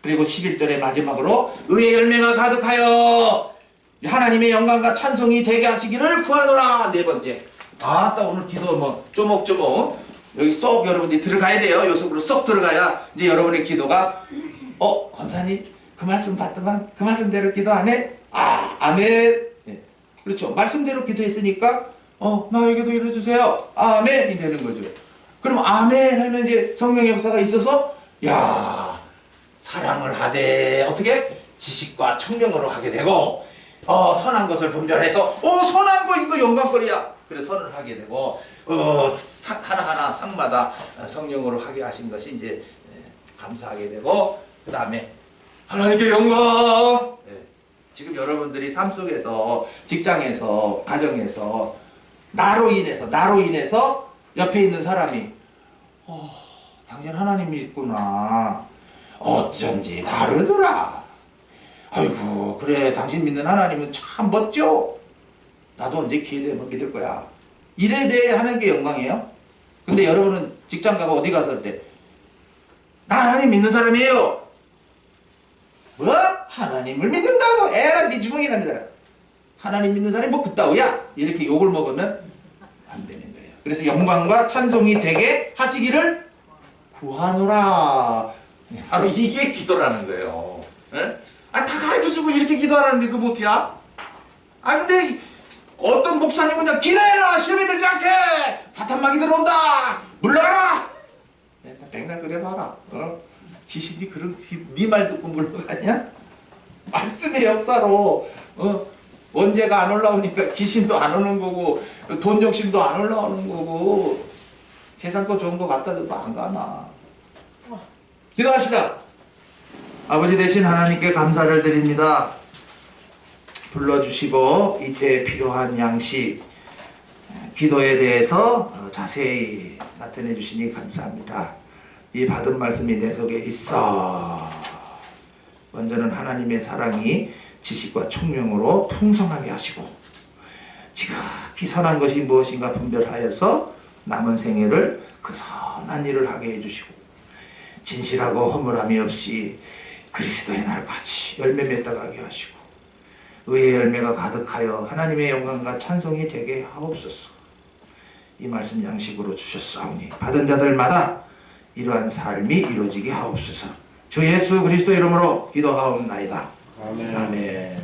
그리고 11절의 마지막으로 의의 열매가 가득하여 하나님의 영광과 찬송이 되게 하시기를 구하노라. 네 번째. 아따 오늘 기도 뭐 쪼목쪼목 여기 쏙 여러분들이 들어가야 돼요. 요 속으로 쏙 들어가야 이제 여러분의 기도가 권사님 그 말씀 받더만 그 말씀대로 기도 안 해? 아멘. 네. 그렇죠. 말씀대로 기도했으니까 나에게도 이뤄주세요. 아멘이 되는 거죠. 그럼 아멘 하면 이제 성령의 역사가 있어서 사랑을 하되 어떻게? 지식과 청령으로 하게 되고 선한 것을 분별해서 선한 거 이거 영광거리야. 그래 선을 하게 되고 하나하나 상마다 성령으로 하게 하신 것이 이제 감사하게 되고 그 다음에 하나님께 영광. 지금 여러분들이 삶 속에서 직장에서 가정에서 나로 인해서 옆에 있는 사람이 당신 하나님이 있구나. 어쩐지 다르더라. 아이고 그래 당신 믿는 하나님은 참 멋져. 나도 언제 기회 되면 믿을 거야. 일에 대해 하나님께 영광이에요. 근데 여러분은 직장 가고 어디 갔을 때 나 하나님 믿는 사람이에요. 뭐? 하나님을 믿는다고? 에라 네 주먹이랍니다. 하나님 믿는 사람이 뭐 그따위야? 이렇게 욕을 먹으면 안 되는 거예요. 그래서 영광과 찬송이 되게 하시기를 구하노라. 바로 이게 기도라는 거예요. 다 가르쳐주고 이렇게 기도하라는데 그거 못해야? 근데 어떤 목사님은 그냥 기도해라 시험에 들지 않게 사탄막이 들어온다 물러가라. 맨날 그래봐라. 귀신이 네 말 듣고 물러가냐? 말씀의 역사로 원죄가 안 올라오니까 귀신도 안 오는 거고 돈 욕심도 안 올라오는 거고 세상 거 좋은 거 갖다 줘도 안 가나. 기도합시다. 아버지 되신 하나님께 감사를 드립니다. 불러주시고 이때 필요한 양식 기도에 대해서 자세히 나타내 주시니 감사합니다. 이 받은 말씀이 내 속에 있어. 먼저는 하나님의 사랑이 지식과 총명으로 풍성하게 하시고 지극히 선한 것이 무엇인가 분별하여서 남은 생애를 그 선한 일을 하게 해주시고 진실하고 허물함이 없이 그리스도의 날까지 열매 맺다가게 하시고 의의 열매가 가득하여 하나님의 영광과 찬송이 되게 하옵소서. 이 말씀 양식으로 주셨사오니 받은 자들마다 이러한 삶이 이루어지게 하옵소서. 주 예수 그리스도 이름으로 기도하옵나이다. 아멘. 아멘.